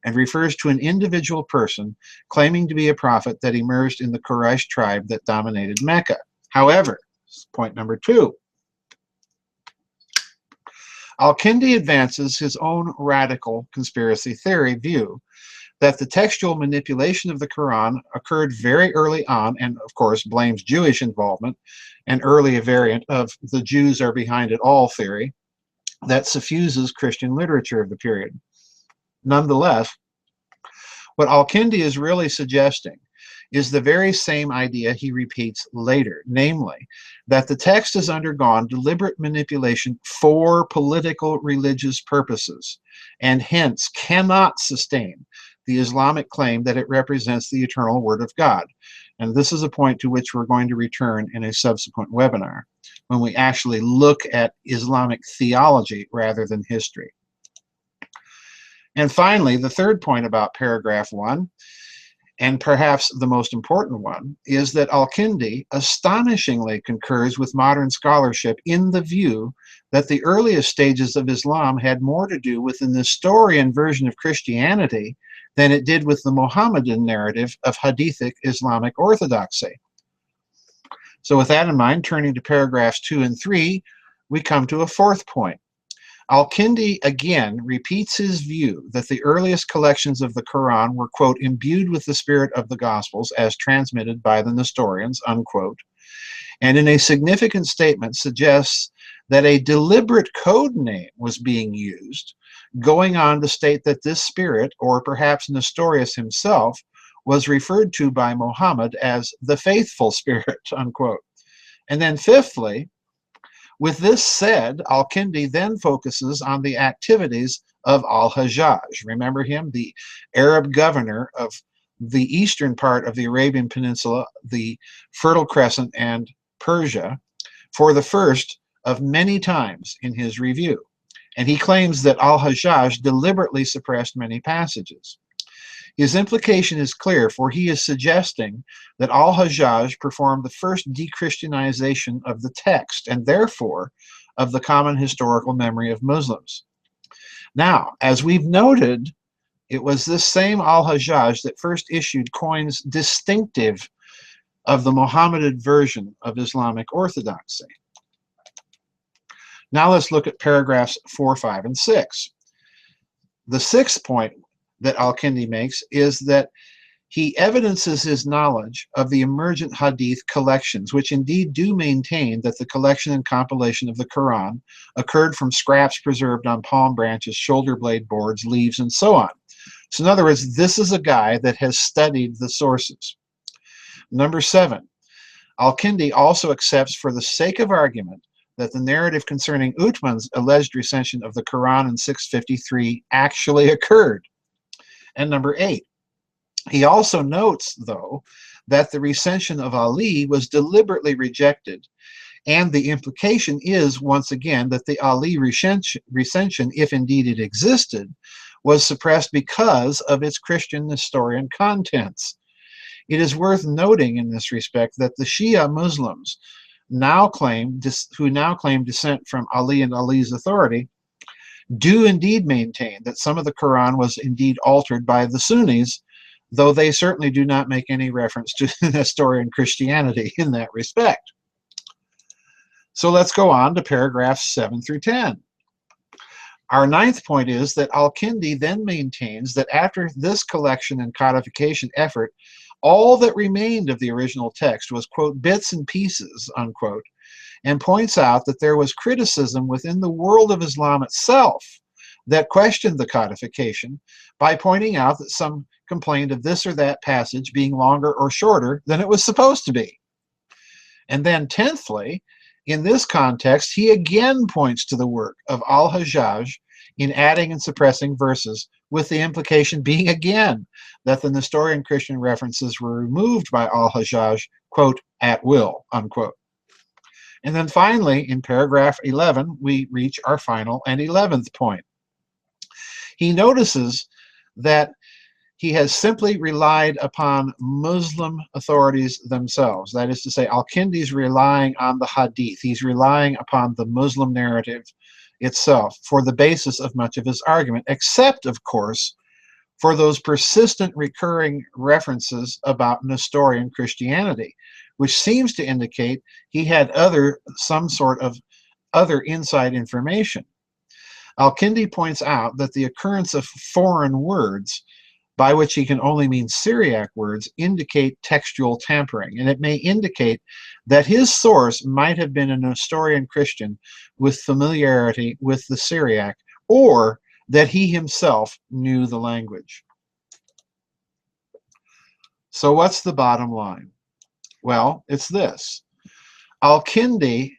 and refers to an individual person claiming to be a prophet that emerged in the Quraysh tribe that dominated Mecca. However, point number 2, Al-Kindi advances his own radical conspiracy theory view that the textual manipulation of the Quran occurred very early on, and of course blames Jewish involvement, an early variant of the Jews are behind it all theory that suffuses Christian literature of the period. Nonetheless, what Al-Kindi is really suggesting is the very same idea he repeats later, namely, that the text has undergone deliberate manipulation for political religious purposes, and hence cannot sustain the Islamic claim that it represents the eternal Word of God. And this is a point to which we're going to return in a subsequent webinar, when we actually look at Islamic theology rather than history. And finally, the third point about paragraph 1, and perhaps the most important one, is that Al-Kindi astonishingly concurs with modern scholarship in the view that the earliest stages of Islam had more to do with the Nestorian version of Christianity than it did with the Mohammedan narrative of Hadithic Islamic orthodoxy. So with that in mind, turning to paragraphs 2 and 3, we come to a fourth point. Al-Kindi again repeats his view that the earliest collections of the Quran were, quote, imbued with the spirit of the Gospels as transmitted by the Nestorians, unquote, and in a significant statement suggests that a deliberate code name was being used, going on to state that this spirit, or perhaps Nestorius himself, was referred to by Muhammad as the faithful spirit, unquote. And then fifthly, with this said, Al-Kindi then focuses on the activities of Al-Hajjaj. Remember him, the Arab governor of the eastern part of the Arabian Peninsula, the Fertile Crescent, and Persia, for the first of many times in his review. And he claims that Al-Hajjaj deliberately suppressed many passages. His implication is clear, for he is suggesting that Al-Hajjaj performed the first de-Christianization of the text, and therefore of the common historical memory of Muslims. Now, as we've noted, it was this same Al-Hajjaj that first issued coins distinctive of the Mohammedan version of Islamic orthodoxy. Now let's look at paragraphs 4, 5, and 6. The sixth point that Al-Kindi makes is that he evidences his knowledge of the emergent hadith collections, which indeed do maintain that the collection and compilation of the Quran occurred from scraps preserved on palm branches, shoulder blade boards, leaves, and so on. So in other words, this is a guy that has studied the sources. Number 7, Al-Kindi also accepts for the sake of argument that the narrative concerning Uthman's alleged recension of the Quran in 653 actually occurred. And number 8, he also notes, though, that the recension of Ali was deliberately rejected, and the implication is, once again, that the Ali recension, if indeed it existed, was suppressed because of its Christian Nestorian contents. It is worth noting in this respect that the Shia Muslims who now claim descent from Ali and Ali's authority do indeed maintain that some of the Quran was indeed altered by the Sunnis, though they certainly do not make any reference to Nestorian Christianity in that respect. So let's go on to paragraphs 7 through 10. Our ninth point is that Al-Kindi then maintains that after this collection and codification effort, all that remained of the original text was, quote, bits and pieces, unquote, and points out that there was criticism within the world of Islam itself that questioned the codification by pointing out that some complained of this or that passage being longer or shorter than it was supposed to be. And then tenthly, in this context, he again points to the work of Al-Hajjaj in adding and suppressing verses, with the implication being again that the Nestorian Christian references were removed by Al-Hajjaj, quote, at will, unquote. And then finally, in paragraph 11, we reach our final and 11th point. He notices that he has simply relied upon Muslim authorities themselves. That is to say, Al-Kindi's relying on the Hadith. He's relying upon the Muslim narrative itself for the basis of much of his argument, except, of course, for those persistent recurring references about Nestorian Christianity, which seems to indicate he had some sort of other inside information. Al-Kindi points out that the occurrence of foreign words by which he can only mean Syriac words, indicate textual tampering, and it may indicate that his source might have been a Nestorian Christian with familiarity with the Syriac, or that he himself knew the language. So what's the bottom line? Well, it's this. Al-Kindi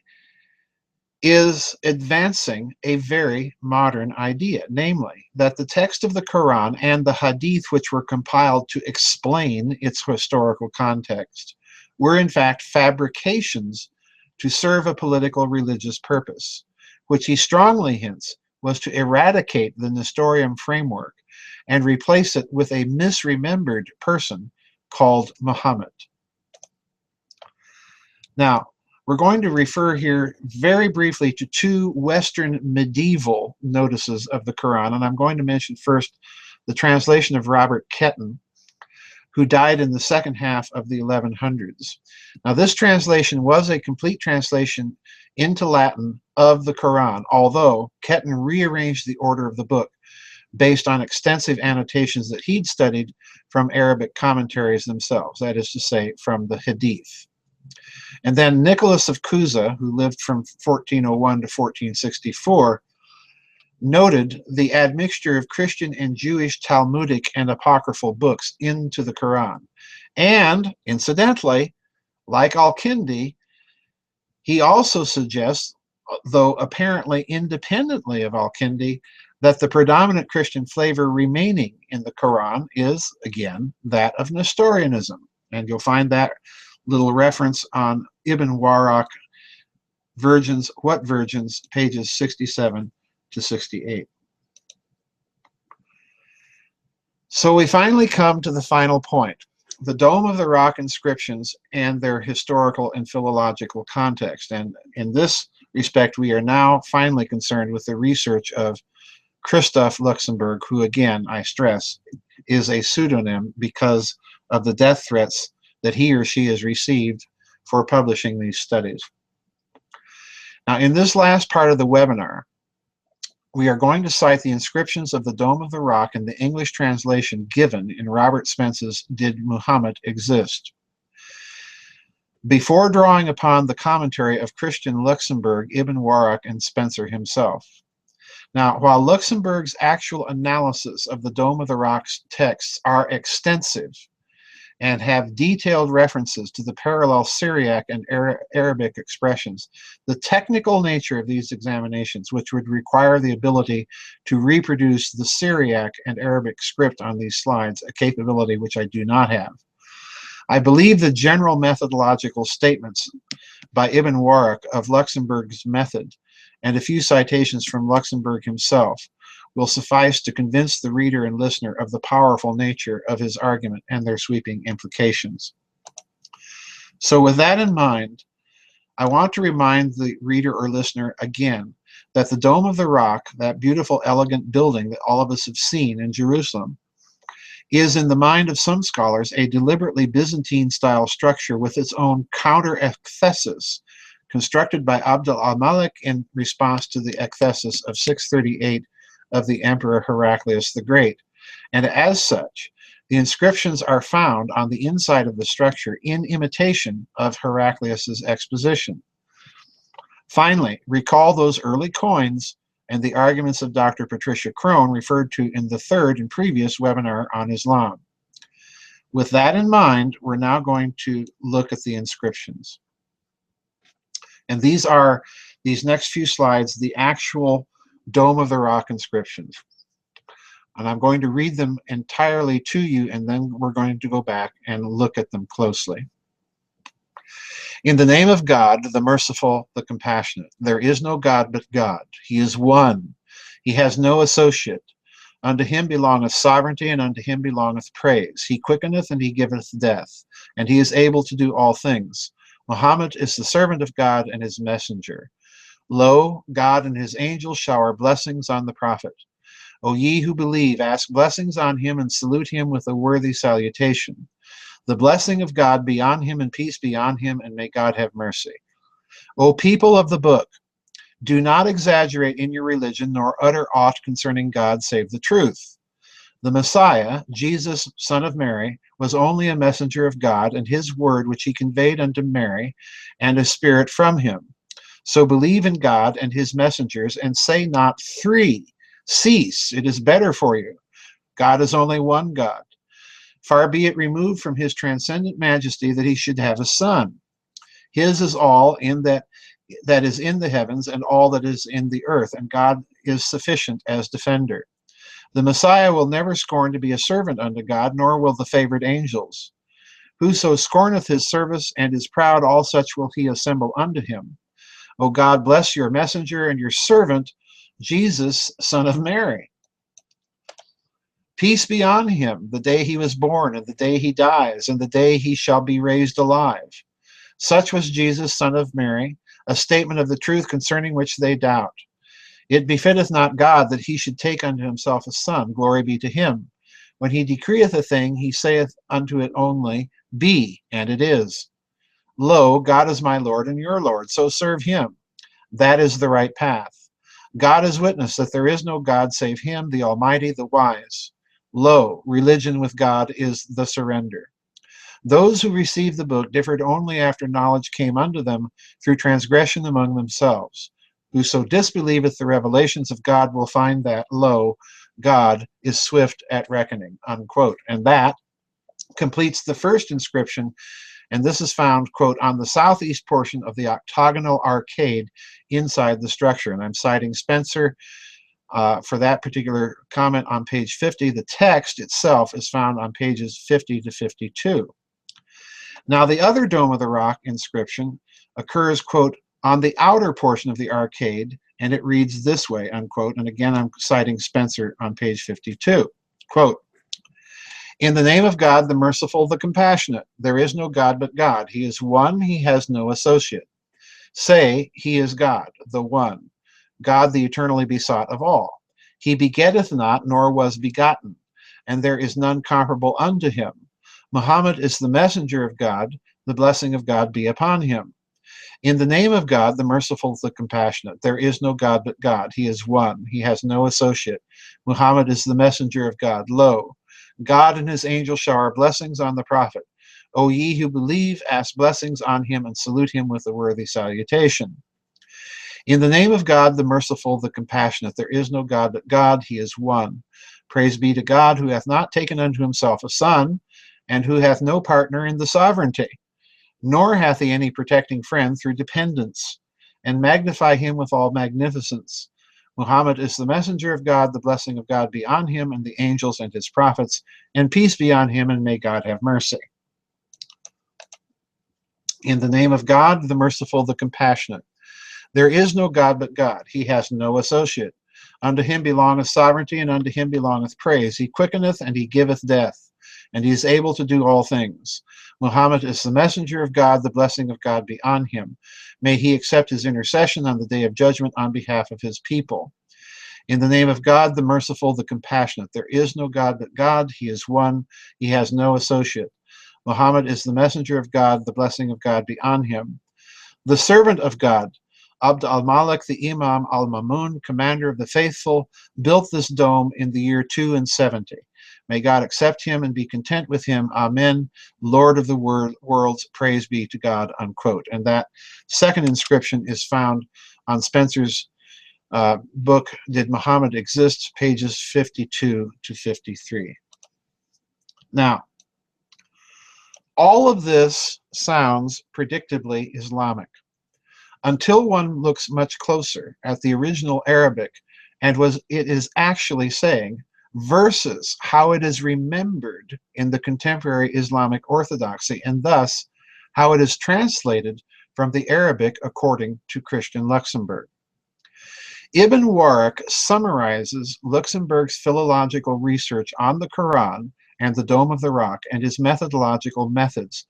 is advancing a very modern idea, namely that the text of the Quran and the Hadith, which were compiled to explain its historical context, were in fact fabrications to serve a political religious purpose, which he strongly hints was to eradicate the Nestorian framework and replace it with a misremembered person called Muhammad. Now, we're going to refer here very briefly to two Western medieval notices of the Quran, and I'm going to mention first the translation of Robert Ketton, who died in the second half of the 1100s. Now, this translation was a complete translation into Latin of the Quran, although Ketton rearranged the order of the book based on extensive annotations that he'd studied from Arabic commentaries themselves, that is to say, from the Hadith. And then Nicholas of Cusa, who lived from 1401 to 1464, noted the admixture of Christian and Jewish Talmudic and apocryphal books into the Quran. And, incidentally, like Al-Kindi, he also suggests, though apparently independently of Al-Kindi, that the predominant Christian flavor remaining in the Quran is, again, that of Nestorianism. And you'll find that little reference on Ibn Warraq, Virgins, What Virgins, pages 67 to 68. So we finally come to the final point, the Dome of the Rock inscriptions and their historical and philological context. And in this respect, we are now finally concerned with the research of Christoph Luxenberg, who, again, I stress, is a pseudonym because of the death threats that he or she has received for publishing these studies. Now, in this last part of the webinar, we are going to cite the inscriptions of the Dome of the Rock in the English translation given in Robert Spence's Did Muhammad Exist? Before drawing upon the commentary of Christian Luxenberg, Ibn Warraq, and Spencer himself. Now, while Luxemburg's actual analysis of the Dome of the Rock's texts are extensive and have detailed references to the parallel Syriac and Arabic expressions, the technical nature of these examinations, which would require the ability to reproduce the Syriac and Arabic script on these slides, a capability which I do not have. I believe the general methodological statements by Ibn Warraq of Luxemburg's method and a few citations from Luxemburg himself will suffice to convince the reader and listener of the powerful nature of his argument and their sweeping implications. So with that in mind, I want to remind the reader or listener again that the Dome of the Rock, that beautiful, elegant building that all of us have seen in Jerusalem, is in the mind of some scholars a deliberately Byzantine-style structure with its own counter-ekthesis, constructed by Abd al-Malik in response to the ekthesis of 638 of the Emperor Heraclius the Great. And as such, the inscriptions are found on the inside of the structure in imitation of Heraclius's exposition. Finally, recall those early coins and the arguments of Dr. Patricia Crone referred to in the third and previous webinar on Islam. With that in mind, we're now going to look at the inscriptions. And these are, these next few slides, the actual Dome of the Rock inscriptions. And I'm going to read them entirely to you, and then we're going to go back and look at them closely. In the name of God, the merciful, the compassionate, there is no God but God. He is one. He has no associate. Unto him belongeth sovereignty, and unto him belongeth praise. He quickeneth, and he giveth death, and he is able to do all things. Muhammad is the servant of God and his messenger. Lo, God and his angels shower blessings on the prophet. O ye who believe, ask blessings on him and salute him with a worthy salutation. The blessing of God be on him and peace be on him, and may God have mercy. O people of the book, do not exaggerate in your religion, nor utter aught concerning God save the truth. The Messiah, Jesus, son of Mary, was only a messenger of God and his word which he conveyed unto Mary, and a spirit from him. So believe in God and his messengers, and say not three. Cease, it is better for you. God is only one God. Far be it removed from his transcendent majesty that he should have a son. His is all in that is in the heavens and all that is in the earth, and God is sufficient as defender. The Messiah will never scorn to be a servant unto God, nor will the favored angels. Whoso scorneth his service and is proud, all such will he assemble unto him. O God, bless your messenger and your servant, Jesus, son of Mary. Peace be on him, the day he was born, and the day he dies, and the day he shall be raised alive. Such was Jesus, son of Mary, a statement of the truth concerning which they doubt. It befitteth not God that he should take unto himself a son, glory be to him. When he decreeth a thing, he saith unto it only, Be, and it is. Lo, God is my Lord and your Lord, so serve him. That is the right path. God is witness that there is no God save him, the Almighty, the wise. Lo, religion with God is the surrender. Those who received the book differed only after knowledge came unto them through transgression among themselves. Whoso disbelieveth the revelations of God will find that, lo, God is swift at reckoning, unquote. And that completes the first inscription, and this is found, quote, on the southeast portion of the octagonal arcade inside the structure. And I'm citing Spencer for that particular comment on page 50. The text itself is found on pages 50 to 52. Now, the other Dome of the Rock inscription occurs, quote, on the outer portion of the arcade, and it reads this way, unquote. And again, I'm citing Spencer on page 52. Quote, in the name of God, the merciful, the compassionate, there is no God but God. He is one, he has no associate. Say, he is God, the one, God the eternally besought of all. He begetteth not, nor was begotten, and there is none comparable unto him. Muhammad is the messenger of God, the blessing of God be upon him. In the name of God, the merciful, the compassionate, there is no God but God. He is one, he has no associate. Muhammad is the messenger of God. Lo, God and his angels shower blessings on the prophet. O ye who believe, ask blessings on him and salute him with a worthy salutation. In the name of God, the merciful, the compassionate, there is no God but God. He is one. Praise be to God, who hath not taken unto himself a son, and who hath no partner in the sovereignty, nor hath he any protecting friend through dependence, and magnify him with all magnificence. Muhammad is the messenger of God, the blessing of God be on him, and the angels and his prophets, and peace be on him, and may God have mercy. In the name of God, the merciful, the compassionate, there is no God but God. He has no associate. Unto him belongeth sovereignty, and unto him belongeth praise. He quickeneth, and he giveth death, and he is able to do all things. Muhammad is the messenger of God, the blessing of God be on him. May he accept his intercession on the day of judgment on behalf of his people. In the name of God, the merciful, the compassionate, there is no God but God. He is one, he has no associate. Muhammad is the messenger of God, the blessing of God be on him. The servant of God, Abd al-Malik, the Imam al-Mamun, commander of the faithful, built this dome in the year 270. May God accept him and be content with him. Amen. Lord of the worlds, praise be to God, unquote. And that second inscription is found on Spencer's book, Did Muhammad Exist? Pages 52 to 53. Now, all of this sounds predictably Islamic, until one looks much closer at the original Arabic and it is actually saying, versus how it is remembered in the contemporary Islamic orthodoxy, and thus how it is translated from the Arabic according to Christian Luxenberg. Ibn Warraq summarizes Luxemburg's philological research on the Quran and the Dome of the Rock and his methodological methods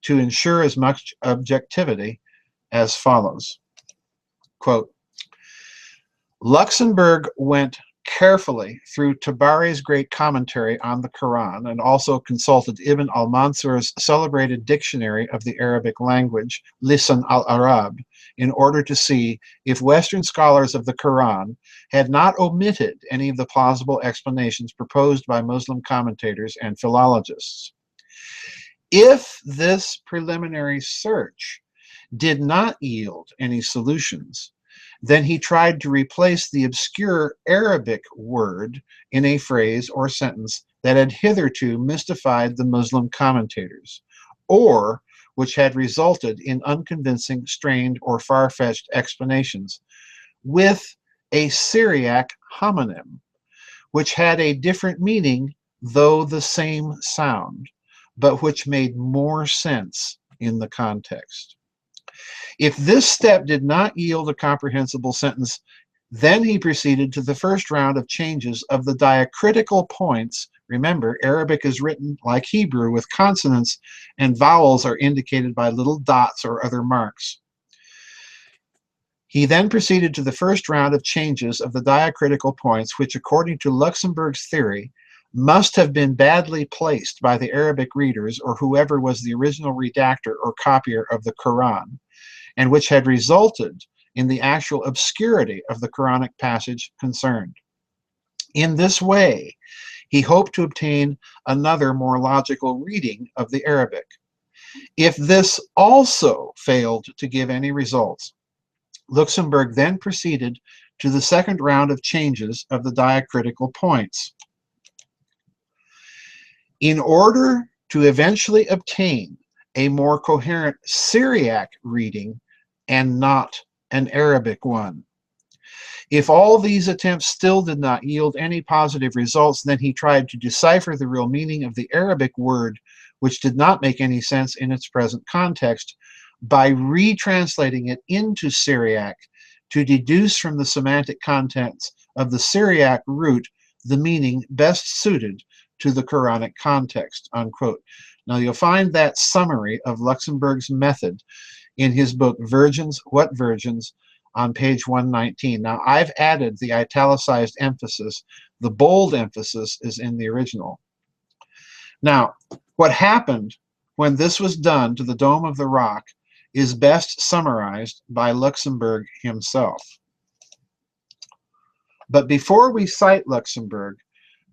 to ensure as much objectivity as follows. Quote, Luxemburg went carefully through Tabari's great commentary on the Quran and also consulted Ibn al-Mansur's celebrated dictionary of the Arabic language, Lisan al-Arab, in order to see if Western scholars of the Quran had not omitted any of the plausible explanations proposed by Muslim commentators and philologists. If this preliminary search did not yield any solutions, then he tried to replace the obscure Arabic word in a phrase or sentence that had hitherto mystified the Muslim commentators, or which had resulted in unconvincing, strained, or far-fetched explanations, with a Syriac homonym, which had a different meaning, though the same sound, but which made more sense in the context. If this step did not yield a comprehensible sentence, then he proceeded to the first round of changes of the diacritical points. Remember, Arabic is written like Hebrew with consonants, and vowels are indicated by little dots or other marks. He then proceeded to the first round of changes of the diacritical points, which, according to Luxemburg's theory, must have been badly placed by the Arabic readers or whoever was the original redactor or copier of the Quran, and which had resulted in the actual obscurity of the Quranic passage concerned. In this way, he hoped to obtain another more logical reading of the Arabic. If this also failed to give any results, Luxemburg then proceeded to the second round of changes of the diacritical points. In order to eventually obtain a more coherent Syriac reading and not an Arabic one. If all these attempts still did not yield any positive results, then he tried to decipher the real meaning of the Arabic word, which did not make any sense in its present context, by retranslating it into Syriac to deduce from the semantic contents of the Syriac root the meaning best suited to the Quranic context, unquote. Now you'll find that summary of Luxemburg's method in his book, Virgins, What Virgins, on page 119. Now I've added the italicized emphasis. The bold emphasis is in the original. Now, what happened when this was done to the Dome of the Rock is best summarized by Luxemburg himself. But before we cite Luxemburg,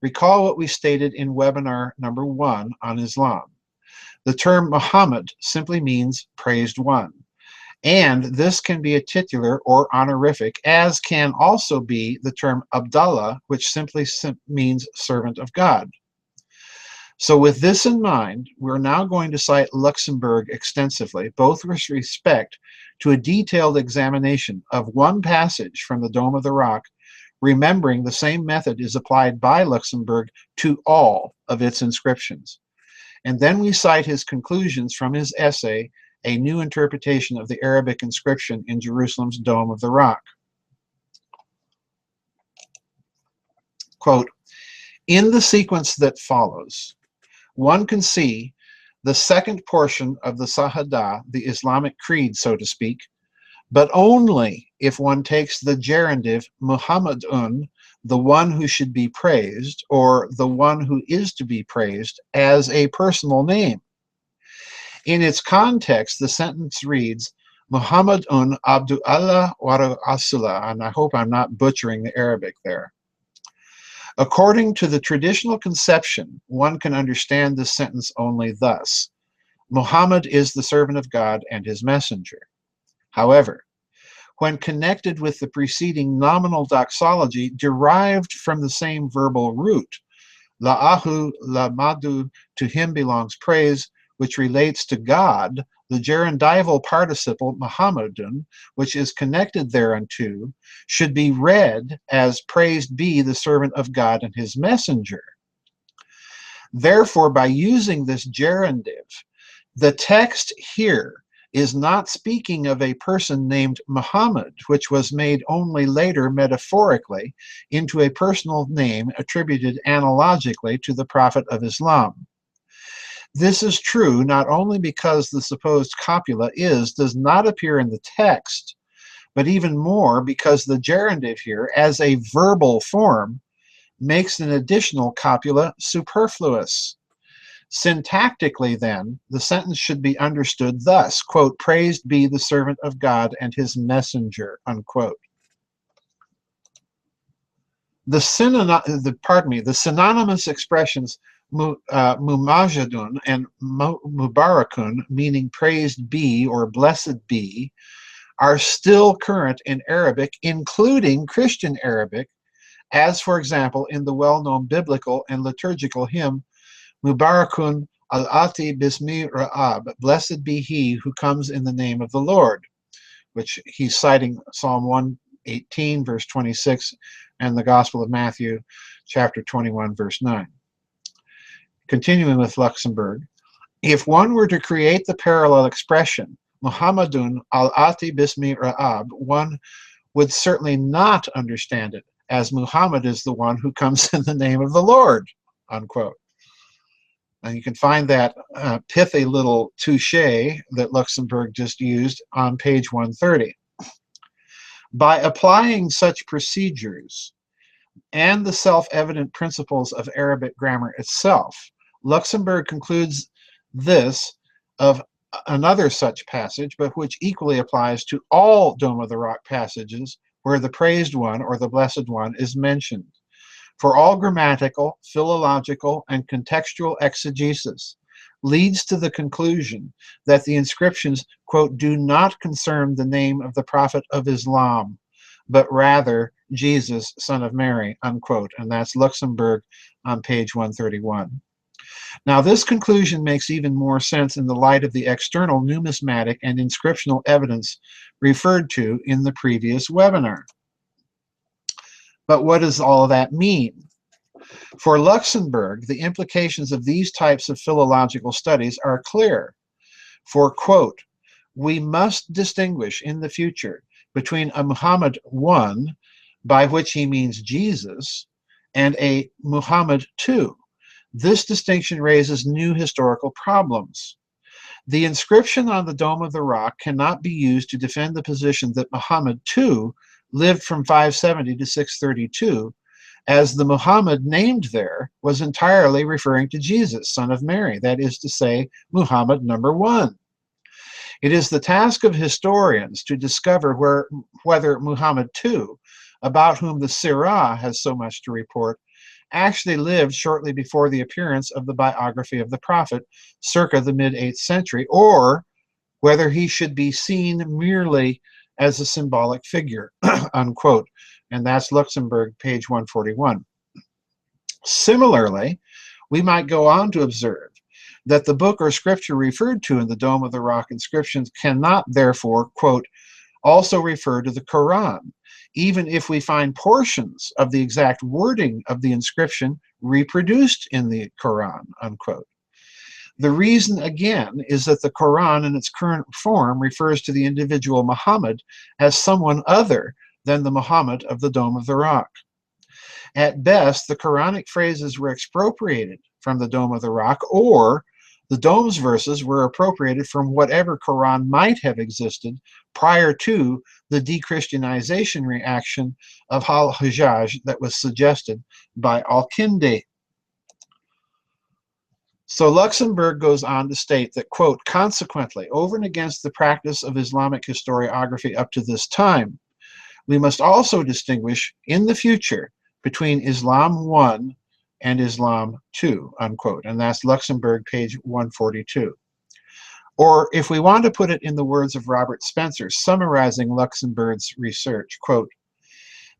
recall what we stated in webinar number 1 on Islam. The term Muhammad simply means praised one, and this can be a titular or honorific, as can also be the term Abdallah, which simply means servant of God. So with this in mind, we're now going to cite Luxemburg extensively, both with respect to a detailed examination of one passage from the Dome of the Rock, remembering the same method is applied by Luxemburg to all of its inscriptions. And then we cite his conclusions from his essay, A New Interpretation of the Arabic Inscription in Jerusalem's Dome of the Rock. Quote, in the sequence that follows, one can see the second portion of the Sahadah, the Islamic creed, so to speak, but only if one takes the gerundive Muhammadun, the one who should be praised, or the one who is to be praised, as a personal name. In its context, the sentence reads, Muhammadun Abdu Allah wa Rasulah, and I hope I'm not butchering the Arabic there. According to the traditional conception, one can understand this sentence only thus: Muhammad is the servant of God and his messenger. However, when connected with the preceding nominal doxology derived from the same verbal root, la'ahu la'madu, to him belongs praise, which relates to God, the gerundival participle Muhammadun, which is connected thereunto, should be read as praised be the servant of God and his messenger. Therefore, by using this gerundive, the text here is not speaking of a person named Muhammad, which was made only later metaphorically into a personal name attributed analogically to the Prophet of Islam. This is true not only because the supposed copula does not appear in the text, but even more because the gerundive here, as a verbal form, makes an additional copula superfluous. Syntactically, then, the sentence should be understood thus, quote, "Praised be the servant of God and his messenger," unquote. The synonymous expressions mumajadun and mubarakun, meaning praised be or blessed be, are still current in Arabic, including Christian Arabic, as, for example, in the well-known biblical and liturgical hymn, Mubarakun al-Ati Bismi Ra'ab, blessed be he who comes in the name of the Lord, which he's citing Psalm 118, verse 26, and the Gospel of Matthew, chapter 21, verse 9. Continuing with Luxenberg, if one were to create the parallel expression, Muhammadun al-Ati Bismi Ra'ab, one would certainly not understand it as Muhammad is the one who comes in the name of the Lord, unquote. And you can find that pithy little touche that Luxenberg just used on page 130. By applying such procedures and the self-evident principles of Arabic grammar itself, Luxenberg concludes this of another such passage, but which equally applies to all Dome of the Rock passages where the praised one or the blessed one is mentioned. For all grammatical, philological, and contextual exegesis leads to the conclusion that the inscriptions, quote, do not concern the name of the Prophet of Islam, but rather Jesus, son of Mary, unquote. And that's Luxemburg on page 131. Now, this conclusion makes even more sense in the light of the external numismatic and inscriptional evidence referred to in the previous webinar. But what does all of that mean? For Luxemburg, the implications of these types of philological studies are clear. For, quote, we must distinguish in the future between a Muhammad I, by which he means Jesus, and a Muhammad II. This distinction raises new historical problems. The inscription on the Dome of the Rock cannot be used to defend the position that Muhammad II lived from 570 to 632, as the Muhammad named there was entirely referring to Jesus, son of Mary, that is to say, Muhammad number 1. It is the task of historians to discover whether Muhammad II, about whom the Sirah has so much to report, actually lived shortly before the appearance of the biography of the Prophet, circa the mid-8th century, or whether he should be seen merely as a symbolic figure, unquote. And that's Luxemburg, page 141. Similarly, we might go on to observe that the book or scripture referred to in the Dome of the Rock inscriptions cannot, therefore, quote, also refer to the Quran, even if we find portions of the exact wording of the inscription reproduced in the Quran, unquote. The reason, again, is that the Quran in its current form refers to the individual Muhammad as someone other than the Muhammad of the Dome of the Rock. At best, the Quranic phrases were expropriated from the Dome of the Rock, or the Dome's verses were appropriated from whatever Quran might have existed prior to the de-Christianization reaction of Al-Hajjaj that was suggested by Al-Kindi. So Luxemburg goes on to state that, quote, consequently, over and against the practice of Islamic historiography up to this time, we must also distinguish in the future between Islam I and Islam II, unquote. And that's Luxemburg, page 142. Or if we want to put it in the words of Robert Spencer, summarizing Luxemburg's research, quote,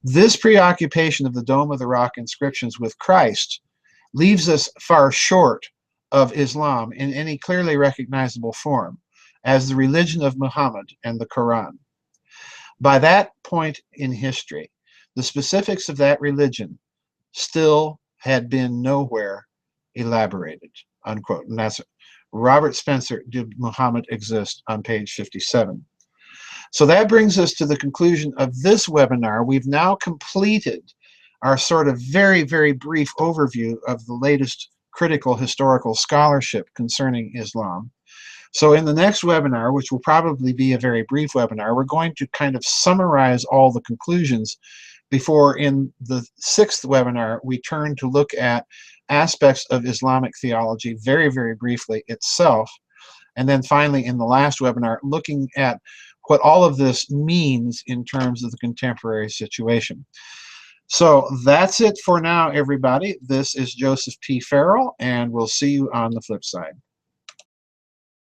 this preoccupation of the Dome of the Rock inscriptions with Christ leaves us far short of Islam in any clearly recognizable form as the religion of Muhammad and the Quran. By that point in history, the specifics of that religion still had been nowhere elaborated, unquote. And that's Robert Spencer, Did Muhammad Exist, on page 57. So that brings us to the conclusion of this webinar. We've now completed our sort of very, very brief overview of the latest critical historical scholarship concerning Islam. So in the next webinar, which will probably be a very brief webinar, we're going to kind of summarize all the conclusions before in the 6th webinar we turn to look at aspects of Islamic theology very, very briefly itself. And then finally in the last webinar looking at what all of this means in terms of the contemporary situation. So that's it for now, everybody. This is Joseph P. Farrell, and we'll see you on the flip side.